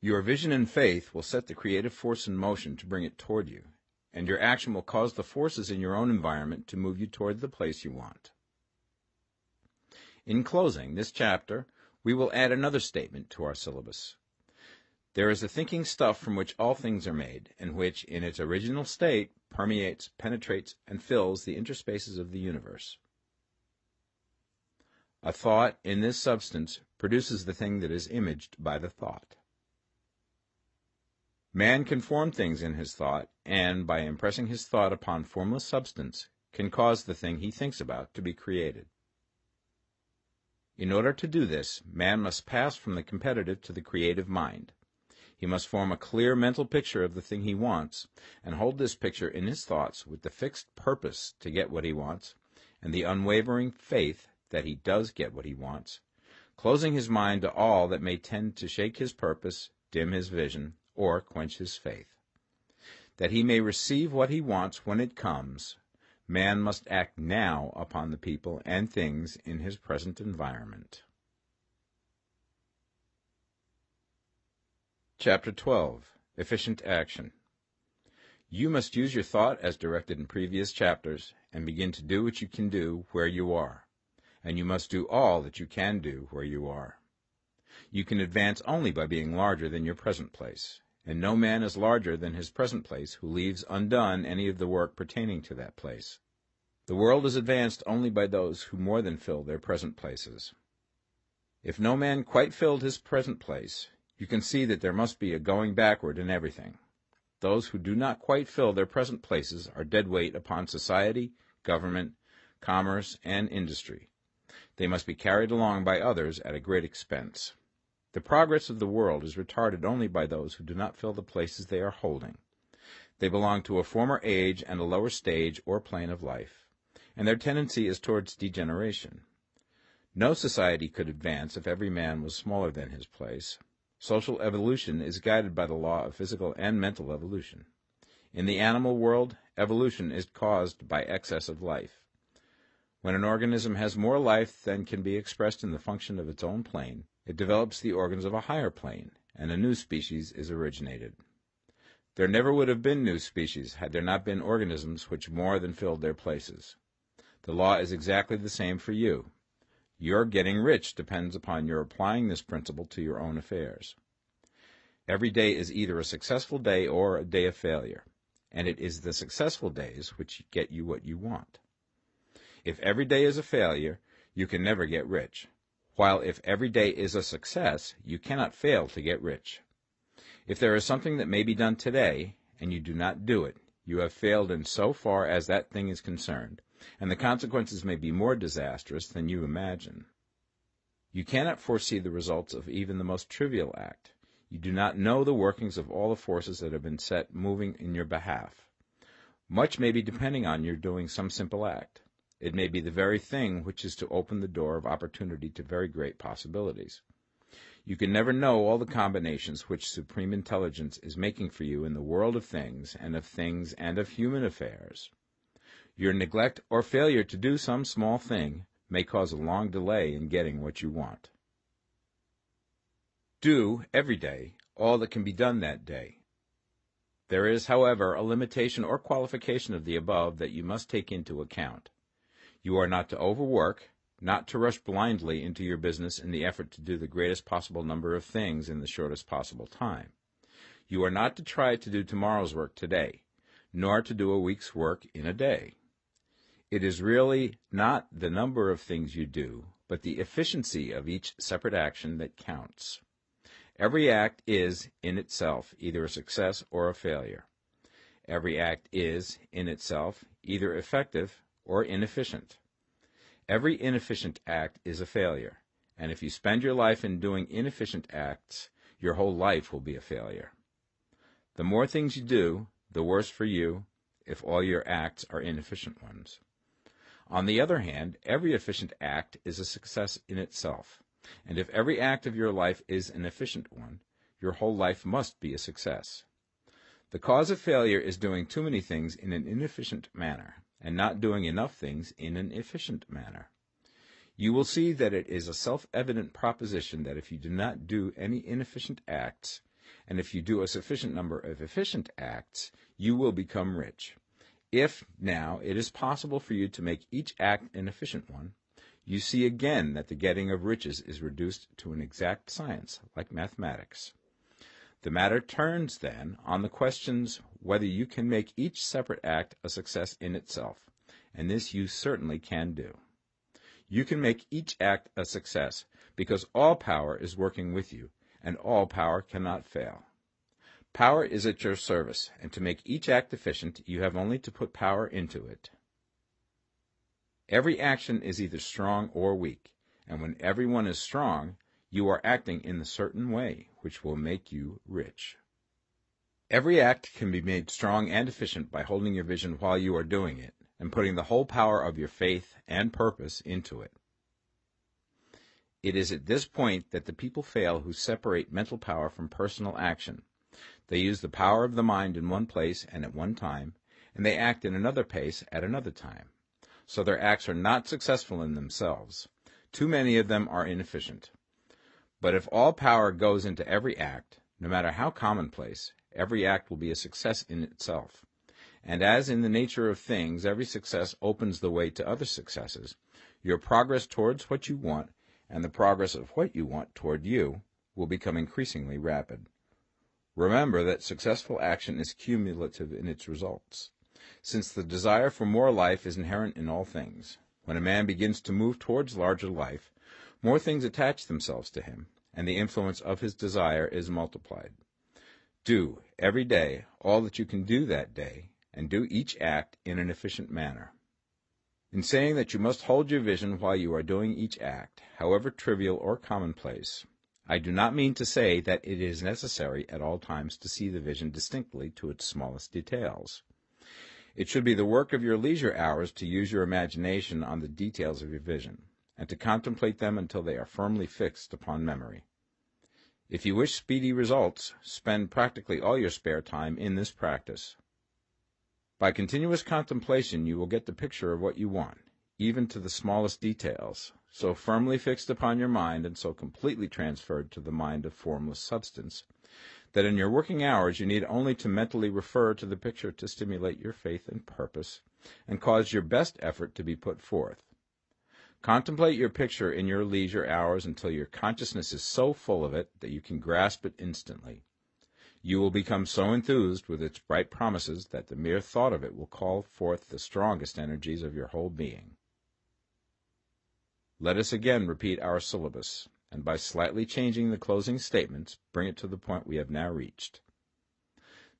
Your vision and faith will set the creative force in motion to bring it toward you, and your action will cause the forces in your own environment to move you toward the place you want. In closing this chapter, we will add another statement to our syllabus. There is a thinking stuff from which all things are made, and which, in its original state, permeates, penetrates, and fills the interspaces of the universe. A thought in this substance produces the thing that is imaged by the thought. Man can form things in his thought, and, by impressing his thought upon formless substance, can cause the thing he thinks about to be created. In order to do this, man must pass from the competitive to the creative mind. He must form a clear mental picture of the thing he wants, and hold this picture in his thoughts with the fixed purpose to get what he wants, and the unwavering faith that he does get what he wants, closing his mind to all that may tend to shake his purpose, dim his vision, or quench his faith. That he may receive what he wants when it comes, man must act now upon the people and things in his present environment. Chapter 12. Efficient Action. You must use your thought as directed in previous chapters and begin to do what you can do where you are, and you must do all that you can do where you are. You can advance only by being larger than your present place, and no man is larger than his present place who leaves undone any of the work pertaining to that place. The world is advanced only by those who more than fill their present places. If no man quite filled his present place, you can see that there must be a going backward in everything. Those who do not quite fill their present places are dead weight upon society, government, commerce, and industry. They must be carried along by others at a great expense. The progress of the world is retarded only by those who do not fill the places they are holding. They belong to a former age and a lower stage or plane of life, and their tendency is towards degeneration. No society could advance if every man was smaller than his place. Social evolution is guided by the law of physical and mental evolution. In the animal world, evolution is caused by excess of life. When an organism has more life than can be expressed in the function of its own plane, it develops the organs of a higher plane, and a new species is originated. There never would have been new species had there not been organisms which more than filled their places. The law is exactly the same for you. Your getting rich depends upon your applying this principle to your own affairs. Every day is either a successful day or a day of failure, and it is the successful days which get you what you want. If every day is a failure, you can never get rich, while if every day is a success, you cannot fail to get rich. If there is something that may be done today, and you do not do it, you have failed in so far as that thing is concerned, and the consequences may be more disastrous than you imagine. You cannot foresee the results of even the most trivial act. You do not know the workings of all the forces that have been set moving in your behalf. Much may be depending on your doing some simple act. It may be the very thing which is to open the door of opportunity to very great possibilities. You can never know all the combinations which Supreme Intelligence is making for you in the world of things and of human affairs. Your neglect or failure to do some small thing may cause a long delay in getting what you want. Do, every day, all that can be done that day. There is, however, a limitation or qualification of the above that you must take into account. You are not to overwork, not to rush blindly into your business in the effort to do the greatest possible number of things in the shortest possible time. You are not to try to do tomorrow's work today, nor to do a week's work in a day. It is really not the number of things you do, but the efficiency of each separate action that counts. Every act is, in itself, either a success or a failure. Every act is, in itself, either effective or inefficient. Every inefficient act is a failure, and if you spend your life in doing inefficient acts, your whole life will be a failure. The more things you do, the worse for you if all your acts are inefficient ones. On the other hand, every efficient act is a success in itself, and if every act of your life is an efficient one, your whole life must be a success. The cause of failure is doing too many things in an inefficient manner, and not doing enough things in an efficient manner. You will see that it is a self-evident proposition that if you do not do any inefficient acts, and if you do a sufficient number of efficient acts, you will become rich. If, now, it is possible for you to make each act an efficient one, you see again that the getting of riches is reduced to an exact science, like mathematics. The matter turns, then, on the questions whether you can make each separate act a success in itself, and this you certainly can do. You can make each act a success because all power is working with you, and all power cannot fail. Power is at your service, and to make each act efficient, you have only to put power into it. Every action is either strong or weak, and when everyone is strong, you are acting in a certain way, which will make you rich. Every act can be made strong and efficient by holding your vision while you are doing it, and putting the whole power of your faith and purpose into it. It is at this point that the people fail who separate mental power from personal action. They use the power of the mind in one place and at one time, and they act in another place at another time. So their acts are not successful in themselves. Too many of them are inefficient. But if all power goes into every act, no matter how commonplace, every act will be a success in itself. And as in the nature of things, every success opens the way to other successes, your progress towards what you want and the progress of what you want toward you will become increasingly rapid. Remember that successful action is cumulative in its results. Since the desire for more life is inherent in all things, when a man begins to move towards larger life, more things attach themselves to him, and the influence of his desire is multiplied. Do, every day, all that you can do that day, and do each act in an efficient manner. In saying that you must hold your vision while you are doing each act, however trivial or commonplace, I do not mean to say that it is necessary at all times to see the vision distinctly to its smallest details. It should be the work of your leisure hours to use your imagination on the details of your vision, and to contemplate them until they are firmly fixed upon memory. If you wish speedy results, spend practically all your spare time in this practice. By continuous contemplation you will get the picture of what you want, even to the smallest details, so firmly fixed upon your mind and so completely transferred to the mind of formless substance, that in your working hours you need only to mentally refer to the picture to stimulate your faith and purpose, and cause your best effort to be put forth. Contemplate your picture in your leisure hours until your consciousness is so full of it that you can grasp it instantly. You will become so enthused with its bright promises that the mere thought of it will call forth the strongest energies of your whole being. Let us again repeat our syllabus, and by slightly changing the closing statements, bring it to the point we have now reached.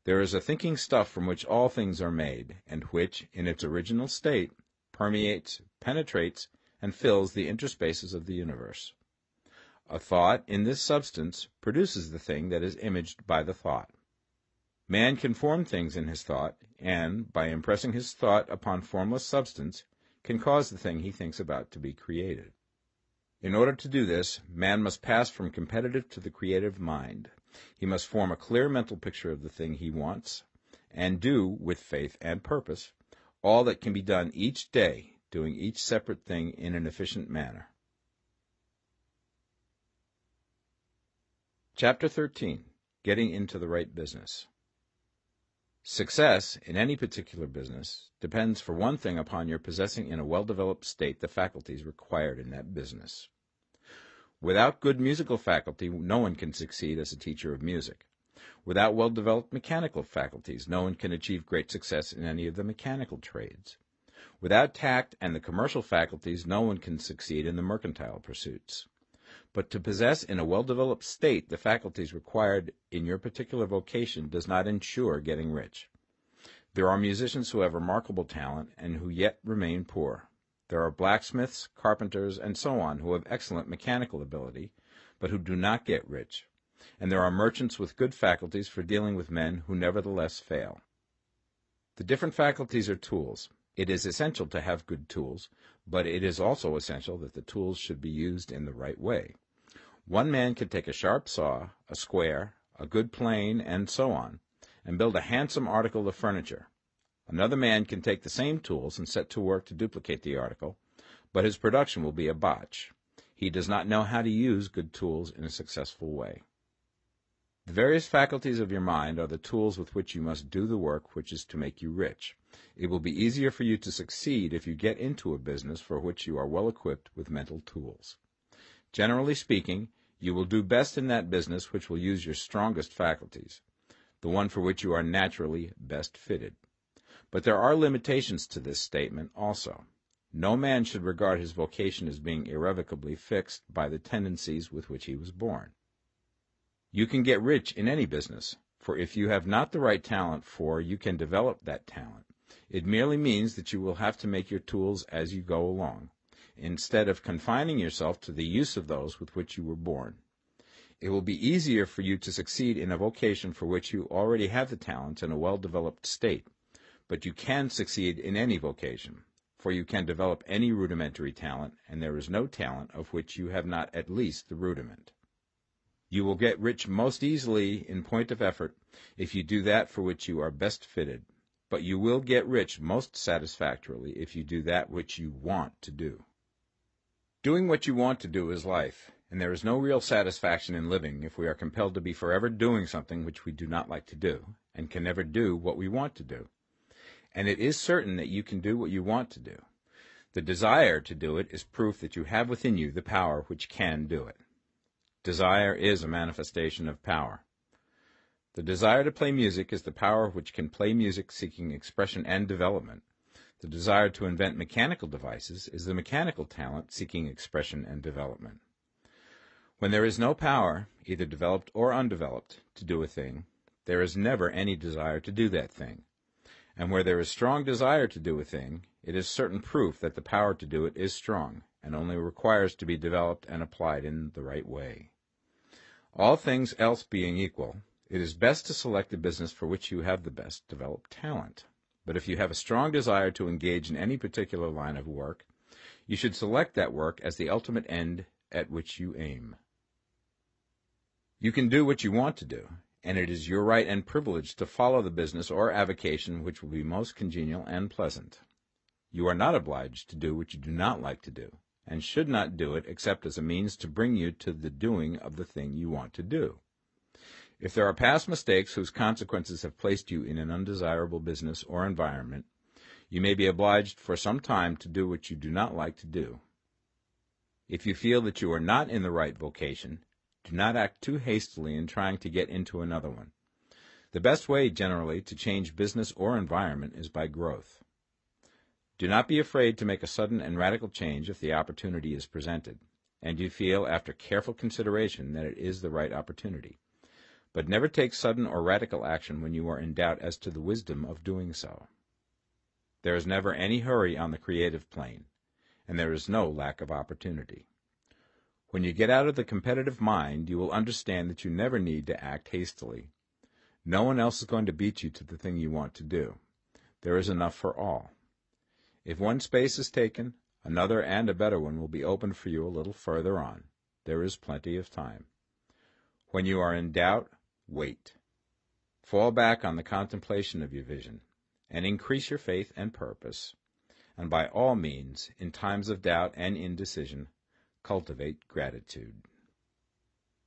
There is a thinking stuff from which all things are made, and which, in its original state, permeates, penetrates, and fills the interspaces of the universe. A thought in this substance produces the thing that is imaged by the thought. Man can form things in his thought, and, by impressing his thought upon formless substance, can cause the thing he thinks about to be created. In order to do this, man must pass from competitive to the creative mind. He must form a clear mental picture of the thing he wants, and do, with faith and purpose, all that can be done each day, doing each separate thing in an efficient manner. Chapter 13. Getting into the right business. Success in any particular business depends for one thing upon your possessing in a well-developed state the faculties required in that business. Without good musical faculty, no one can succeed as a teacher of music. Without well-developed mechanical faculties, no one can achieve great success in any of the mechanical trades. Without tact and the commercial faculties, no one can succeed in the mercantile pursuits. But to possess in a well-developed state the faculties required in your particular vocation does not ensure getting rich. There are musicians who have remarkable talent and who yet remain poor. There are blacksmiths, carpenters, and so on who have excellent mechanical ability, but who do not get rich. And there are merchants with good faculties for dealing with men who nevertheless fail. The different faculties are tools. It is essential to have good tools, but it is also essential that the tools should be used in the right way. One man can take a sharp saw, a square, a good plane, and so on, and build a handsome article of furniture. Another man can take the same tools and set to work to duplicate the article, but his production will be a botch. He does not know how to use good tools in a successful way. The various faculties of your mind are the tools with which you must do the work which is to make you rich. It will be easier for you to succeed if you get into a business for which you are well equipped with mental tools. Generally speaking, you will do best in that business which will use your strongest faculties, the one for which you are naturally best fitted. But there are limitations to this statement also. No man should regard his vocation as being irrevocably fixed by the tendencies with which he was born. You can get rich in any business, for if you have not the right talent you can develop that talent. It merely means that you will have to make your tools as you go along, instead of confining yourself to the use of those with which you were born. It will be easier for you to succeed in a vocation for which you already have the talents in a well-developed state, but you can succeed in any vocation, for you can develop any rudimentary talent, and there is no talent of which you have not at least the rudiment. You will get rich most easily in point of effort if you do that for which you are best fitted, but you will get rich most satisfactorily if you do that which you want to do. Doing what you want to do is life, and there is no real satisfaction in living if we are compelled to be forever doing something which we do not like to do, and can never do what we want to do. And it is certain that you can do what you want to do. The desire to do it is proof that you have within you the power which can do it. Desire is a manifestation of power. The desire to play music is the power which can play music seeking expression and development. The desire to invent mechanical devices is the mechanical talent seeking expression and development. When there is no power, either developed or undeveloped, to do a thing, there is never any desire to do that thing. And where there is strong desire to do a thing, it is certain proof that the power to do it is strong, and only requires to be developed and applied in the right way. All things else being equal, it is best to select the business for which you have the best developed talent. But if you have a strong desire to engage in any particular line of work, you should select that work as the ultimate end at which you aim. You can do what you want to do, and it is your right and privilege to follow the business or avocation which will be most congenial and pleasant. You are not obliged to do what you do not like to do, and should not do it except as a means to bring you to the doing of the thing you want to do. If there are past mistakes whose consequences have placed you in an undesirable business or environment, you may be obliged for some time to do what you do not like to do. If you feel that you are not in the right vocation, do not act too hastily in trying to get into another one. The best way, generally, to change business or environment is by growth. Do not be afraid to make a sudden and radical change if the opportunity is presented, and you feel after careful consideration that it is the right opportunity. But never take sudden or radical action when you are in doubt as to the wisdom of doing so. There is never any hurry on the creative plane, and there is no lack of opportunity. When you get out of the competitive mind, you will understand that you never need to act hastily. No one else is going to beat you to the thing you want to do. There is enough for all. If one space is taken, another and a better one will be opened for you a little further on. There is plenty of time. When you are in doubt, wait. Fall back on the contemplation of your vision, and increase your faith and purpose. And by all means, in times of doubt and indecision, cultivate gratitude.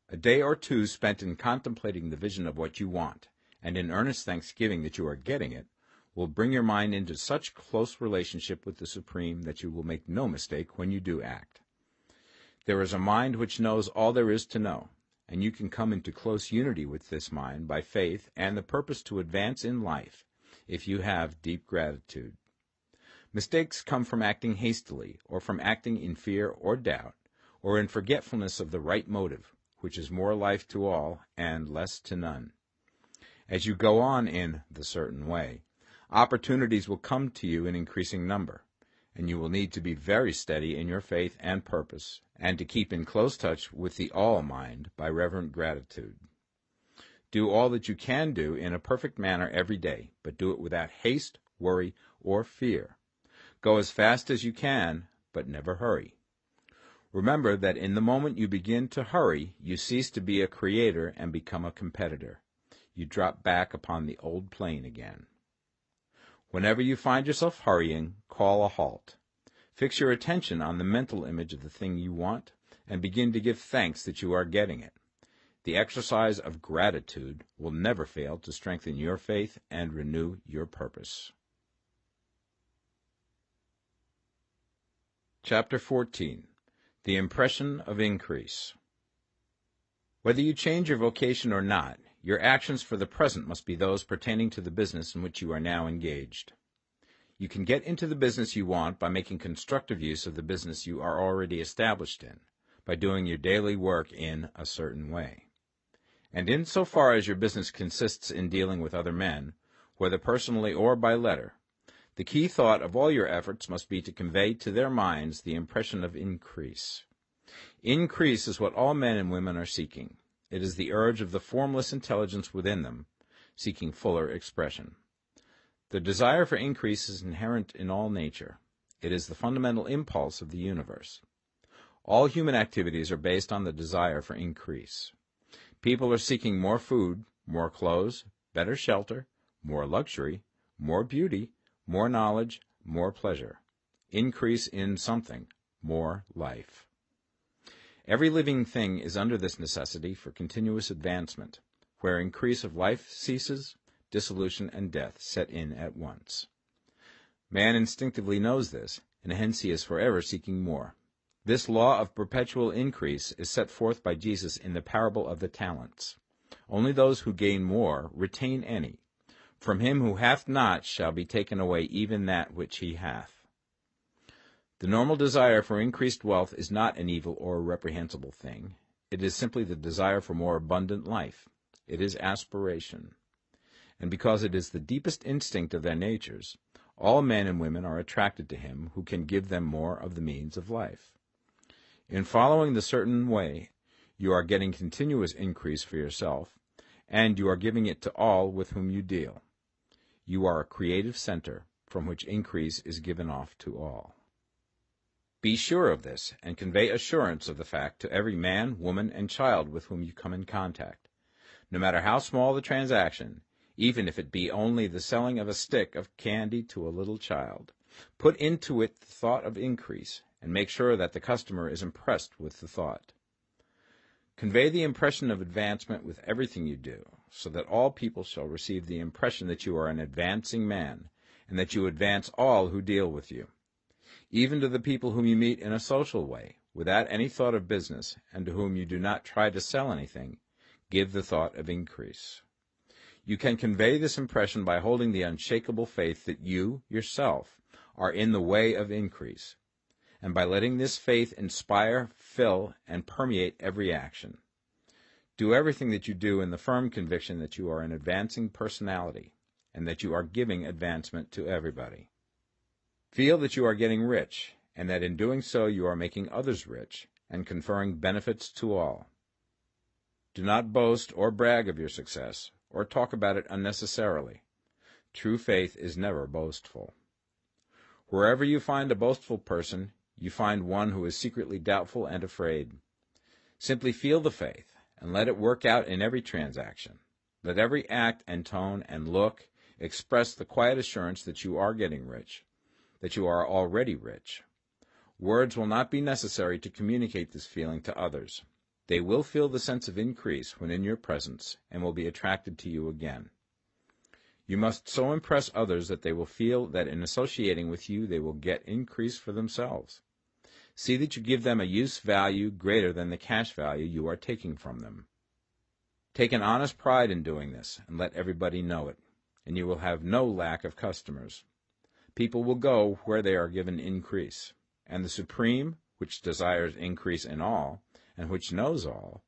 A day or two spent in contemplating the vision of what you want, and in earnest thanksgiving that you are getting it, will bring your mind into such close relationship with the Supreme that you will make no mistake when you do act. There is a mind which knows all there is to know, and you can come into close unity with this mind by faith and the purpose to advance in life if you have deep gratitude. Mistakes come from acting hastily, or from acting in fear or doubt, or in forgetfulness of the right motive, which is more life to all and less to none. As you go on in the certain way, opportunities will come to you in increasing number, and you will need to be very steady in your faith and purpose, and to keep in close touch with the all-mind by reverent gratitude. Do all that you can do in a perfect manner every day, but do it without haste, worry, or fear. Go as fast as you can, but never hurry. Remember that in the moment you begin to hurry, you cease to be a creator and become a competitor. You drop back upon the old plane again. Whenever you find yourself hurrying, call a halt. Fix your attention on the mental image of the thing you want, and begin to give thanks that you are getting it. The exercise of gratitude will never fail to strengthen your faith and renew your purpose. Chapter 14. The Impression of Increase. Whether you change your vocation or not, your actions for the present must be those pertaining to the business in which you are now engaged. You can get into the business you want by making constructive use of the business you are already established in, by doing your daily work in a certain way. And insofar as your business consists in dealing with other men, whether personally or by letter, the key thought of all your efforts must be to convey to their minds the impression of increase. Increase is what all men and women are seeking. It is the urge of the formless intelligence within them, seeking fuller expression. The desire for increase is inherent in all nature. It is the fundamental impulse of the universe. All human activities are based on the desire for increase. People are seeking more food, more clothes, better shelter, more luxury, more beauty, more knowledge, more pleasure. Increase in something, more life. Every living thing is under this necessity for continuous advancement. Where increase of life ceases, dissolution and death set in at once. Man instinctively knows this, and hence he is forever seeking more. This law of perpetual increase is set forth by Jesus in the parable of the talents. Only those who gain more retain any. From him who hath not shall be taken away even that which he hath. The normal desire for increased wealth is not an evil or a reprehensible thing. It is simply the desire for more abundant life. It is aspiration. And because it is the deepest instinct of their natures, all men and women are attracted to him who can give them more of the means of life. In following the certain way, you are getting continuous increase for yourself, and you are giving it to all with whom you deal. You are a creative center from which increase is given off to all. Be sure of this, and convey assurance of the fact to every man, woman, and child with whom you come in contact. No matter how small the transaction, even if it be only the selling of a stick of candy to a little child, put into it the thought of increase, and make sure that the customer is impressed with the thought. Convey the impression of advancement with everything you do, so that all people shall receive the impression that you are an advancing man, and that you advance all who deal with you. Even to the people whom you meet in a social way, without any thought of business, and to whom you do not try to sell anything, give the thought of increase. You can convey this impression by holding the unshakable faith that you, yourself, are in the way of increase, and by letting this faith inspire, fill, and permeate every action. Do everything that you do in the firm conviction that you are an advancing personality, and that you are giving advancement to everybody. Feel that you are getting rich, and that in doing so you are making others rich, and conferring benefits to all. Do not boast or brag of your success, or talk about it unnecessarily. True faith is never boastful. Wherever you find a boastful person, you find one who is secretly doubtful and afraid. Simply feel the faith, and let it work out in every transaction. Let every act and tone and look express the quiet assurance that you are getting rich, that you are already rich. Words will not be necessary to communicate this feeling to others. They will feel the sense of increase when in your presence and will be attracted to you again. You must so impress others that they will feel that in associating with you they will get increase for themselves. See that you give them a use value greater than the cash value you are taking from them. Take an honest pride in doing this and let everybody know it, and you will have no lack of customers. People will go where they are given increase, and the Supreme, which desires increase in all, and which knows all,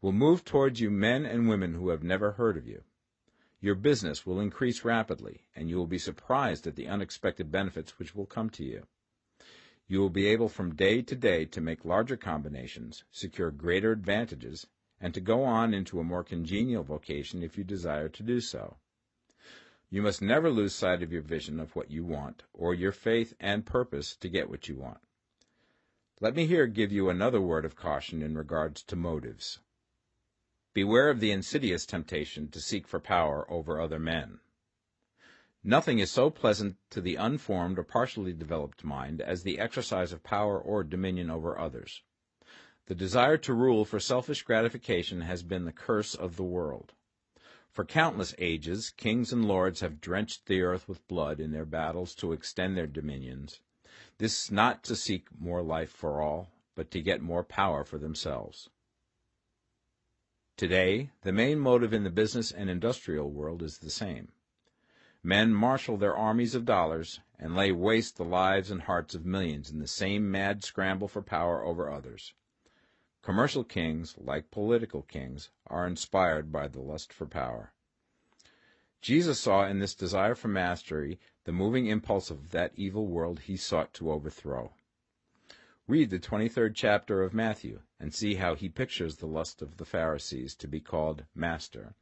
will move towards you men and women who have never heard of you. Your business will increase rapidly, and you will be surprised at the unexpected benefits which will come to you. You will be able from day to day to make larger combinations, secure greater advantages, and to go on into a more congenial vocation if you desire to do so. You must never lose sight of your vision of what you want, or your faith and purpose to get what you want. Let me here give you another word of caution in regards to motives. Beware of the insidious temptation to seek for power over other men. Nothing is so pleasant to the unformed or partially developed mind as the exercise of power or dominion over others. The desire to rule for selfish gratification has been the curse of the world. For countless ages, kings and lords have drenched the earth with blood in their battles to extend their dominions. This not to seek more life for all, but to get more power for themselves. Today, the main motive in the business and industrial world is the same. Men marshal their armies of dollars and lay waste the lives and hearts of millions in the same mad scramble for power over others. Commercial kings, like political kings, are inspired by the lust for power. Jesus saw in this desire for mastery the moving impulse of that evil world he sought to overthrow. Read the 23rd chapter of Matthew and see how he pictures the lust of the Pharisees to be called master,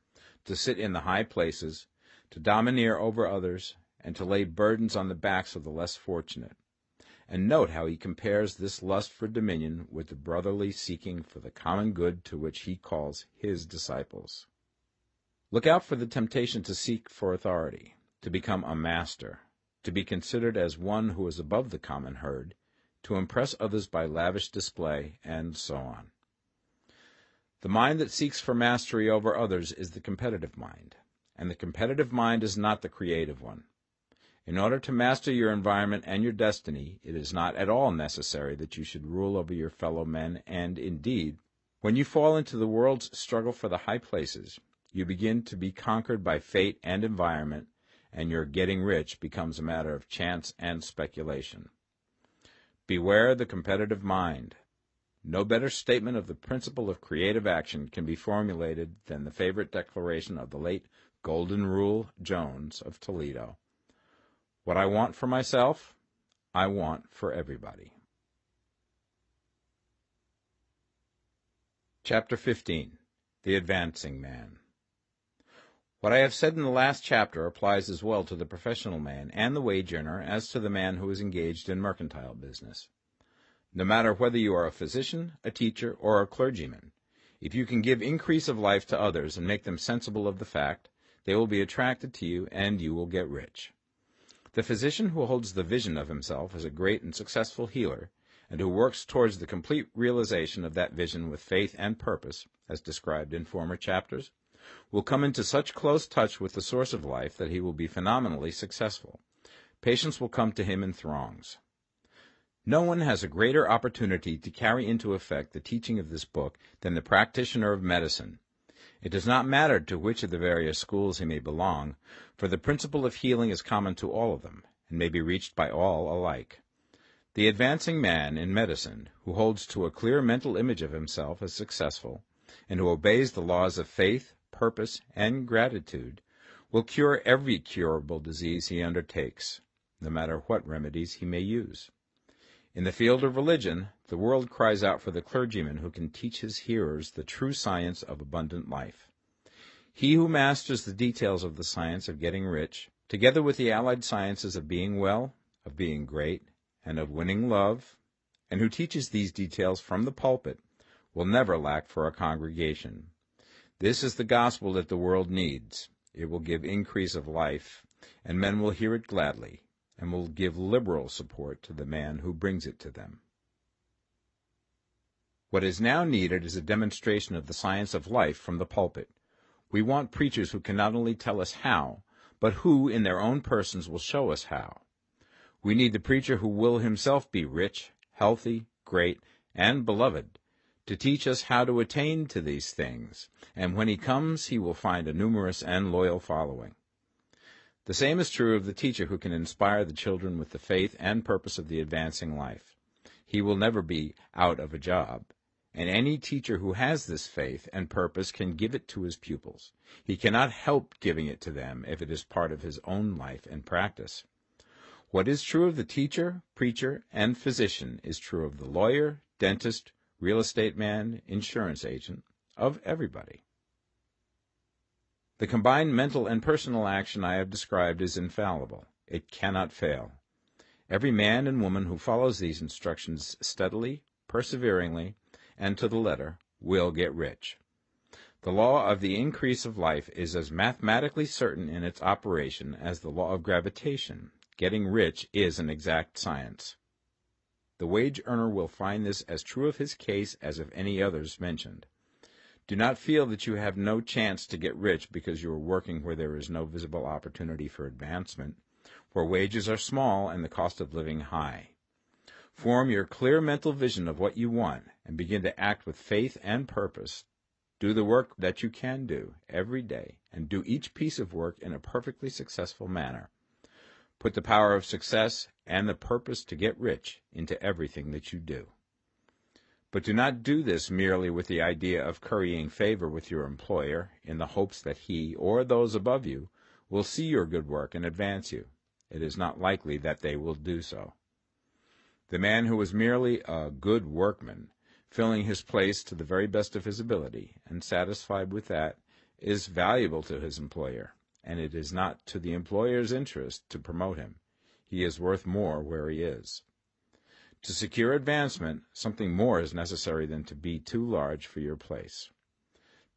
to sit in the high places, to domineer over others, and to lay burdens on the backs of the less fortunate. And note how he compares this lust for dominion with the brotherly seeking for the common good to which he calls his disciples. Look out for the temptation to seek for authority, to become a master, to be considered as one who is above the common herd, to impress others by lavish display, and so on. The mind that seeks for mastery over others is the competitive mind, and the competitive mind is not the creative one. In order to master your environment and your destiny, it is not at all necessary that you should rule over your fellow men, and indeed, when you fall into the world's struggle for the high places, you begin to be conquered by fate and environment, and your getting rich becomes a matter of chance and speculation. Beware the competitive mind. No better statement of the principle of creative action can be formulated than the favorite declaration of the late Golden Rule Jones of Toledo. What I want for myself, I want for everybody. Chapter 15. The Advancing Man. What I have said in the last chapter applies as well to the professional man and the wage earner as to the man who is engaged in mercantile business. No matter whether you are a physician, a teacher, or a clergyman, if you can give increase of life to others and make them sensible of the fact, they will be attracted to you and you will get rich. The physician who holds the vision of himself as a great and successful healer, and who works towards the complete realization of that vision with faith and purpose, as described in former chapters, will come into such close touch with the source of life that he will be phenomenally successful. Patients will come to him in throngs. No one has a greater opportunity to carry into effect the teaching of this book than the practitioner of medicine. It does not matter to which of the various schools he may belong, for the principle of healing is common to all of them, and may be reached by all alike. The advancing man in medicine, who holds to a clear mental image of himself as successful, and who obeys the laws of faith, purpose, and gratitude, will cure every curable disease he undertakes, no matter what remedies he may use. In the field of religion, the world cries out for the clergyman who can teach his hearers the true science of abundant life. He who masters the details of the science of getting rich, together with the allied sciences of being well, of being great, and of winning love, and who teaches these details from the pulpit, will never lack for a congregation. This is the gospel that the world needs. It will give increase of life, and men will hear it gladly, and will give liberal support to the man who brings it to them. What is now needed is a demonstration of the science of life from the pulpit. We want preachers who can not only tell us how, but who, in their own persons, will show us how. We need the preacher who will himself be rich, healthy, great, and beloved, to teach us how to attain to these things, and when he comes, he will find a numerous and loyal following. The same is true of the teacher who can inspire the children with the faith and purpose of the advancing life. He will never be out of a job, and any teacher who has this faith and purpose can give it to his pupils. He cannot help giving it to them if it is part of his own life and practice. What is true of the teacher, preacher, and physician is true of the lawyer, dentist, real estate man, insurance agent, of everybody. The combined mental and personal action I have described is infallible. It cannot fail. Every man and woman who follows these instructions steadily, perseveringly, and to the letter will get rich. The law of the increase of life is as mathematically certain in its operation as the law of gravitation. Getting rich is an exact science. The wage earner will find this as true of his case as of any others mentioned. Do not feel that you have no chance to get rich because you are working where there is no visible opportunity for advancement, where wages are small and the cost of living high. Form your clear mental vision of what you want and begin to act with faith and purpose. Do the work that you can do every day, and do each piece of work in a perfectly successful manner. Put the power of success and the purpose to get rich into everything that you do. But do not do this merely with the idea of currying favor with your employer in the hopes that he or those above you will see your good work and advance you. It is not likely that they will do so. The man who is merely a good workman, filling his place to the very best of his ability, and satisfied with that, is valuable to his employer, and it is not to the employer's interest to promote him. He is worth more where he is. To secure advancement, something more is necessary than to be too large for your place.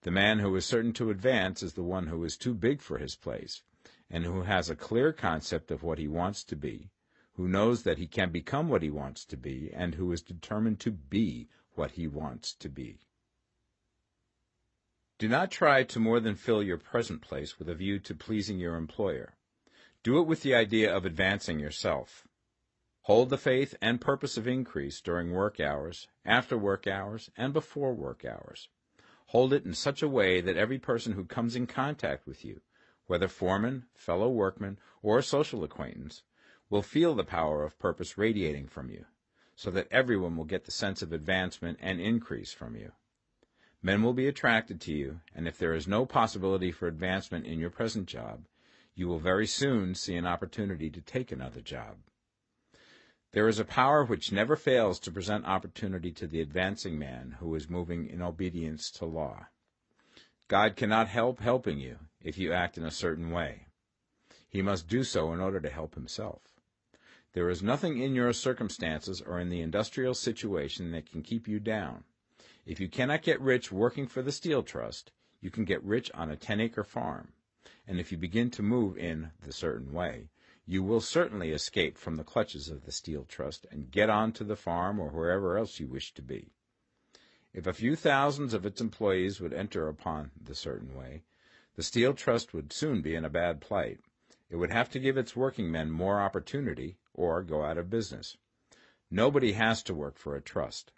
The man who is certain to advance is the one who is too big for his place, and who has a clear concept of what he wants to be, who knows that he can become what he wants to be, and who is determined to be what he wants to be. Do not try to more than fill your present place with a view to pleasing your employer. Do it with the idea of advancing yourself. Hold the faith and purpose of increase during work hours, after work hours, and before work hours. Hold it in such a way that every person who comes in contact with you, whether foreman, fellow workman, or social acquaintance, will feel the power of purpose radiating from you, so that everyone will get the sense of advancement and increase from you. Men will be attracted to you, and if there is no possibility for advancement in your present job, you will very soon see an opportunity to take another job. There is a power which never fails to present opportunity to the advancing man who is moving in obedience to law. God cannot help helping you if you act in a certain way. He must do so in order to help himself. There is nothing in your circumstances or in the industrial situation that can keep you down. If you cannot get rich working for the Steel Trust, you can get rich on a 10-acre farm. And if you begin to move in the certain way, you will certainly escape from the clutches of the Steel Trust and get on to the farm or wherever else you wish to be. If a few thousands of its employees would enter upon the certain way, the Steel Trust would soon be in a bad plight. It would have to give its working men more opportunity or go out of business. Nobody has to work for a trust.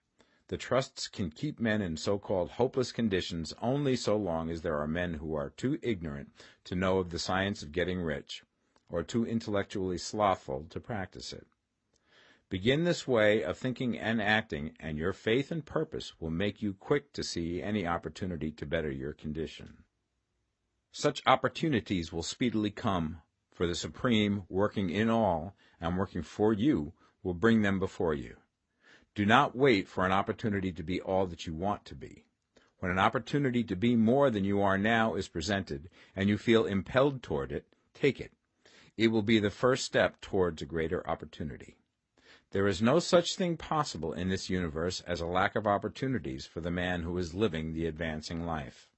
The trusts can keep men in so-called hopeless conditions only so long as there are men who are too ignorant to know of the science of getting rich, or too intellectually slothful to practice it. Begin this way of thinking and acting, and your faith and purpose will make you quick to see any opportunity to better your condition. Such opportunities will speedily come, for the Supreme, working in all and working for you, will bring them before you. Do not wait for an opportunity to be all that you want to be. When an opportunity to be more than you are now is presented, and you feel impelled toward it, take it. It will be the first step towards a greater opportunity. There is no such thing possible in this universe as a lack of opportunities for the man who is living the advancing life.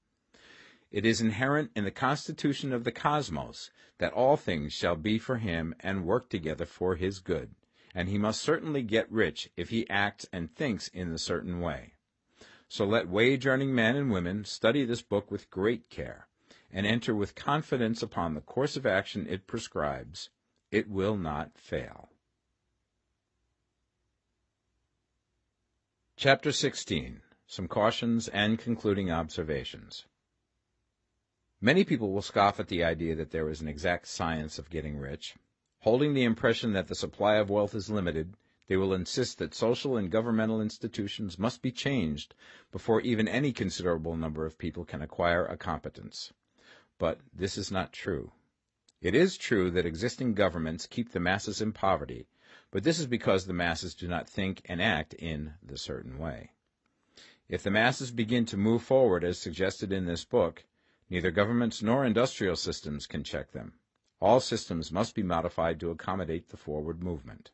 It is inherent in the constitution of the cosmos that all things shall be for him and work together for his good, and he must certainly get rich if he acts and thinks in the certain way. So let wage-earning men and women study this book with great care, and enter with confidence upon the course of action it prescribes. It will not fail. Chapter 16. Some Cautions and Concluding Observations. Many people will scoff at the idea that there is an exact science of getting rich. Holding the impression that the supply of wealth is limited, they will insist that social and governmental institutions must be changed before even any considerable number of people can acquire a competence. But this is not true. It is true that existing governments keep the masses in poverty, but this is because the masses do not think and act in the certain way. If the masses begin to move forward as suggested in this book, neither governments nor industrial systems can check them. All systems must be modified to accommodate the forward movement.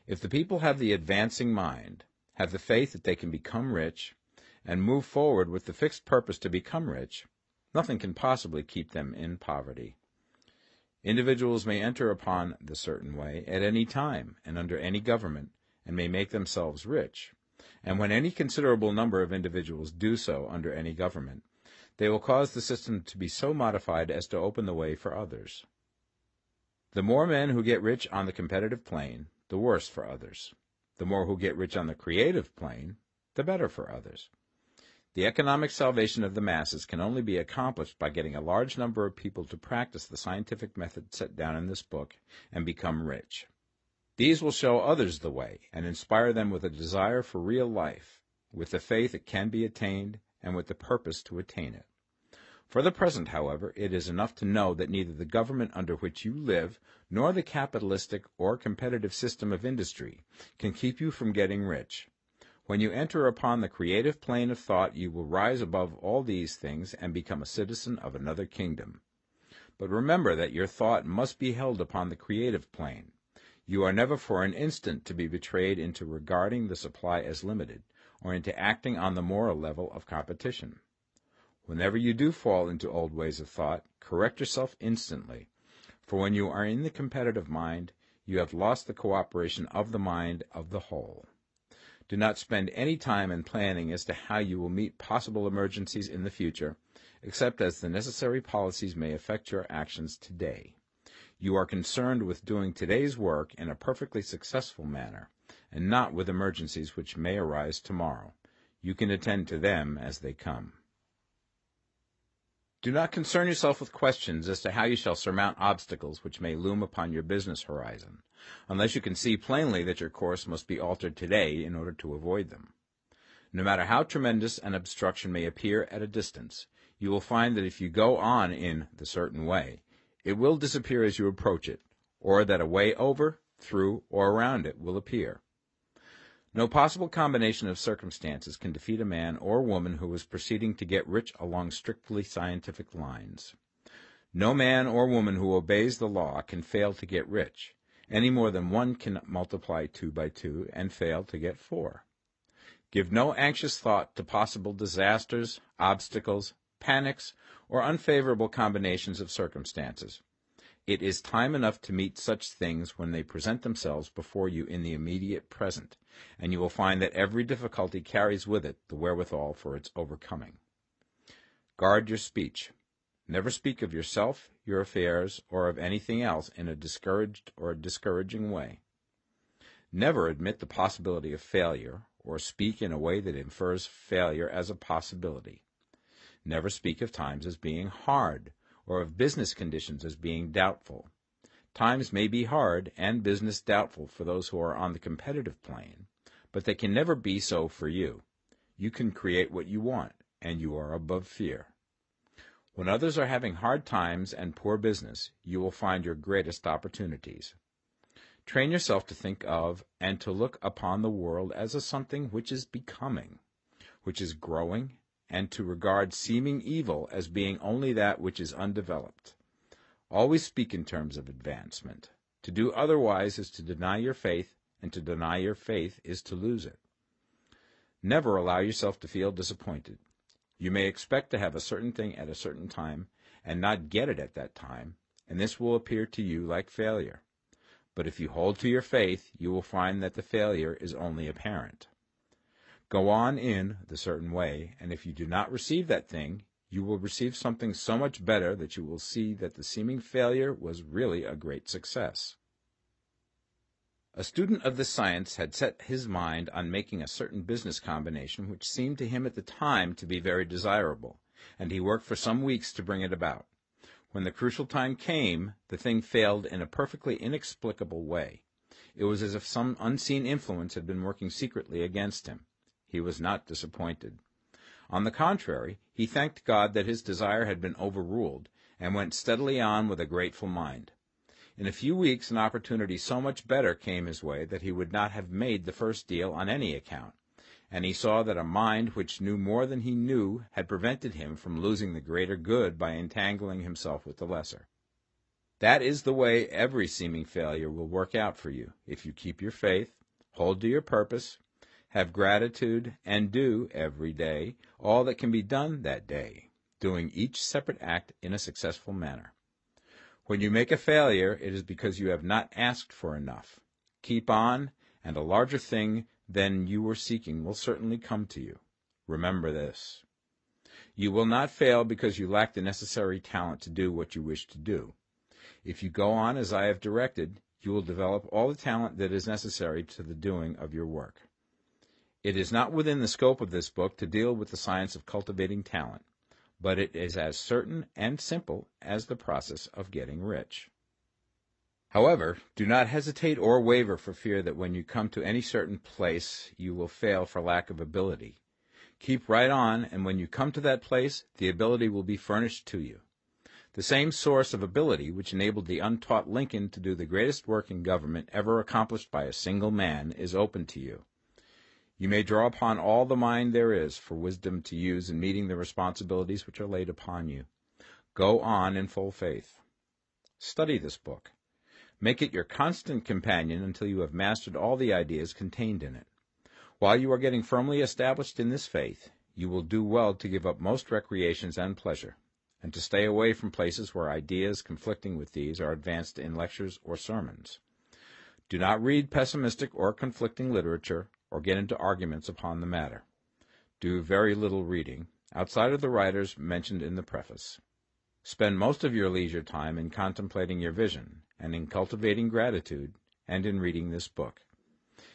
If the people have the advancing mind, have the faith that they can become rich, and move forward with the fixed purpose to become rich, nothing can possibly keep them in poverty. Individuals may enter upon the certain way at any time and under any government, and may make themselves rich. And when any considerable number of individuals do so under any government, they will cause the system to be so modified as to open the way for others. The more men who get rich on the competitive plane, the worse for others. The more who get rich on the creative plane, the better for others. The economic salvation of the masses can only be accomplished by getting a large number of people to practice the scientific method set down in this book and become rich. These will show others the way and inspire them with a desire for real life, with the faith it can be attained, and with the purpose to attain it. For the present, however, it is enough to know that neither the government under which you live nor the capitalistic or competitive system of industry can keep you from getting rich. When you enter upon the creative plane of thought, you will rise above all these things and become a citizen of another kingdom. But remember that your thought must be held upon the creative plane. You are never for an instant to be betrayed into regarding the supply as limited, or into acting on the moral level of competition. Whenever you do fall into old ways of thought, correct yourself instantly, for when you are in the competitive mind, you have lost the cooperation of the mind of the whole. Do not spend any time in planning as to how you will meet possible emergencies in the future, except as the necessary policies may affect your actions today. You are concerned with doing today's work in a perfectly successful manner, and not with emergencies which may arise tomorrow. You can attend to them as they come. Do not concern yourself with questions as to how you shall surmount obstacles which may loom upon your business horizon, unless you can see plainly that your course must be altered today in order to avoid them. No matter how tremendous an obstruction may appear at a distance, you will find that if you go on in the certain way, it will disappear as you approach it, or that a way over, through, or around it will appear. No possible combination of circumstances can defeat a man or woman who is proceeding to get rich along strictly scientific lines. No man or woman who obeys the law can fail to get rich, any more than one can multiply 2 by 2 and fail to get 4. Give no anxious thought to possible disasters, obstacles, panics, or unfavorable combinations of circumstances. It is time enough to meet such things when they present themselves before you in the immediate present, and you will find that every difficulty carries with it the wherewithal for its overcoming. Guard your speech. Never speak of yourself, your affairs, or of anything else in a discouraged or discouraging way. Never admit the possibility of failure, or speak in a way that infers failure as a possibility. Never speak of times as being hard, or of business conditions as being doubtful. Times may be hard and business doubtful for those who are on the competitive plane, but they can never be so for you. You can create what you want, and you are above fear. When others are having hard times and poor business, you will find your greatest opportunities. Train yourself to think of and to look upon the world as a something which is becoming, which is growing, and to regard seeming evil as being only that which is undeveloped. Always speak in terms of advancement. To do otherwise is to deny your faith, and to deny your faith is to lose it. Never allow yourself to feel disappointed. You may expect to have a certain thing at a certain time, and not get it at that time, and this will appear to you like failure. But if you hold to your faith, you will find that the failure is only apparent. Go on in the certain way, and if you do not receive that thing, you will receive something so much better that you will see that the seeming failure was really a great success. A student of this science had set his mind on making a certain business combination which seemed to him at the time to be very desirable, and he worked for some weeks to bring it about. When the crucial time came, the thing failed in a perfectly inexplicable way. It was as if some unseen influence had been working secretly against him. He was not disappointed. On the contrary, he thanked God that his desire had been overruled, and went steadily on with a grateful mind. In a few weeks, an opportunity so much better came his way that he would not have made the first deal on any account, and he saw that a mind which knew more than he knew had prevented him from losing the greater good by entangling himself with the lesser. That is the way every seeming failure will work out for you, if you keep your faith, hold to your purpose, have gratitude, and do, every day, all that can be done that day, doing each separate act in a successful manner. When you make a failure, it is because you have not asked for enough. Keep on, and a larger thing than you were seeking will certainly come to you. Remember this. You will not fail because you lack the necessary talent to do what you wish to do. If you go on as I have directed, you will develop all the talent that is necessary to the doing of your work. It is not within the scope of this book to deal with the science of cultivating talent, but it is as certain and simple as the process of getting rich. However, do not hesitate or waver for fear that when you come to any certain place you will fail for lack of ability. Keep right on, and when you come to that place, the ability will be furnished to you. The same source of ability which enabled the untaught Lincoln to do the greatest work in government ever accomplished by a single man is open to you. You may draw upon all the mind there is for wisdom to use in meeting the responsibilities which are laid upon you. Go on in full faith. Study this book. Make it your constant companion until you have mastered all the ideas contained in it. While you are getting firmly established in this faith, you will do well to give up most recreations and pleasure, and to stay away from places where ideas conflicting with these are advanced in lectures or sermons. Do not read pessimistic or conflicting literature, or get into arguments upon the matter. Do very little reading, outside of the writers mentioned in the preface. Spend most of your leisure time in contemplating your vision, and in cultivating gratitude, and in reading this book.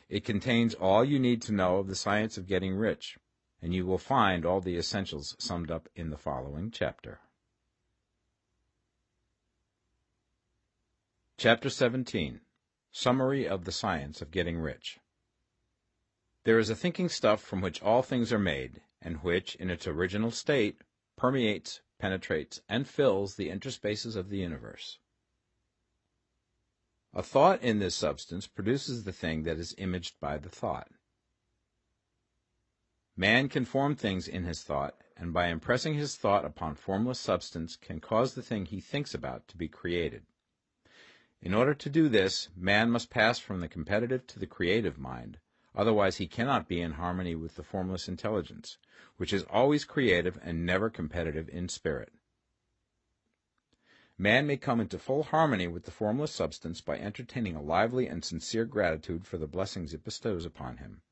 It contains all you need to know of the science of getting rich, and you will find all the essentials summed up in the following chapter. Chapter 17. Summary of the Science of Getting Rich. There is a thinking stuff from which all things are made, and which, in its original state, permeates, penetrates, and fills the interspaces of the universe. A thought in this substance produces the thing that is imaged by the thought. Man can form things in his thought, and by impressing his thought upon formless substance can cause the thing he thinks about to be created. In order to do this, man must pass from the competitive to the creative mind, otherwise he cannot be in harmony with the formless intelligence, which is always creative and never competitive in spirit. Man may come into full harmony with the formless substance by entertaining a lively and sincere gratitude for the blessings it bestows upon him.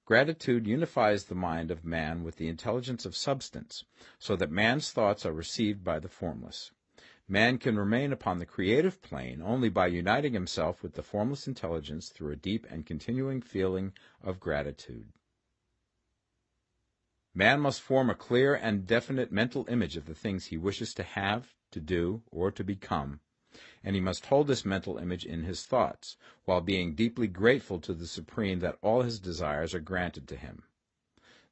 Gratitude unifies the mind of man with the intelligence of substance, so that man's thoughts are received by the formless. Man can remain upon the creative plane only by uniting himself with the formless intelligence through a deep and continuing feeling of gratitude. Man must form a clear and definite mental image of the things he wishes to have, to do, or to become, and he must hold this mental image in his thoughts, while being deeply grateful to the Supreme that all his desires are granted to him.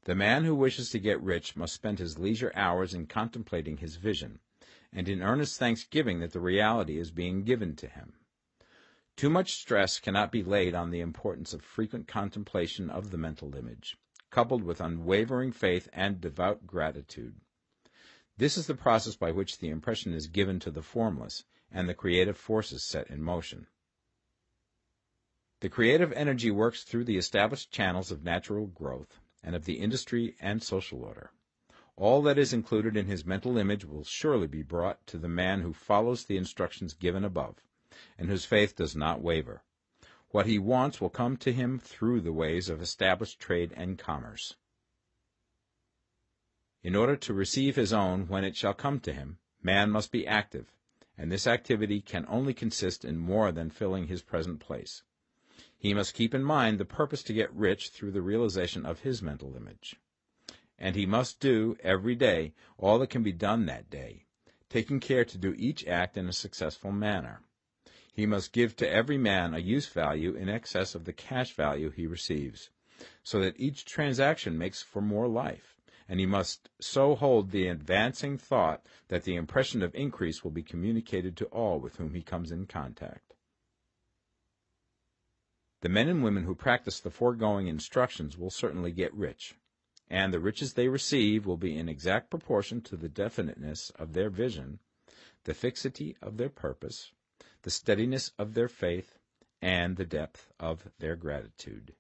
The man who wishes to get rich must spend his leisure hours in contemplating his vision, and in earnest thanksgiving that the reality is being given to him. Too much stress cannot be laid on the importance of frequent contemplation of the mental image, coupled with unwavering faith and devout gratitude. This is the process by which the impression is given to the formless, and the creative forces set in motion. The creative energy works through the established channels of natural growth, and of the industry and social order. All that is included in his mental image will surely be brought to the man who follows the instructions given above, and whose faith does not waver. What he wants will come to him through the ways of established trade and commerce. In order to receive his own when it shall come to him, man must be active, and this activity can only consist in more than filling his present place. He must keep in mind the purpose to get rich through the realization of his mental image. And he must do, every day, all that can be done that day, taking care to do each act in a successful manner. He must give to every man a use value in excess of the cash value he receives, so that each transaction makes for more life, and he must so hold the advancing thought that the impression of increase will be communicated to all with whom he comes in contact. The men and women who practice the foregoing instructions will certainly get rich, and the riches they receive will be in exact proportion to the definiteness of their vision, the fixity of their purpose, the steadiness of their faith, and the depth of their gratitude.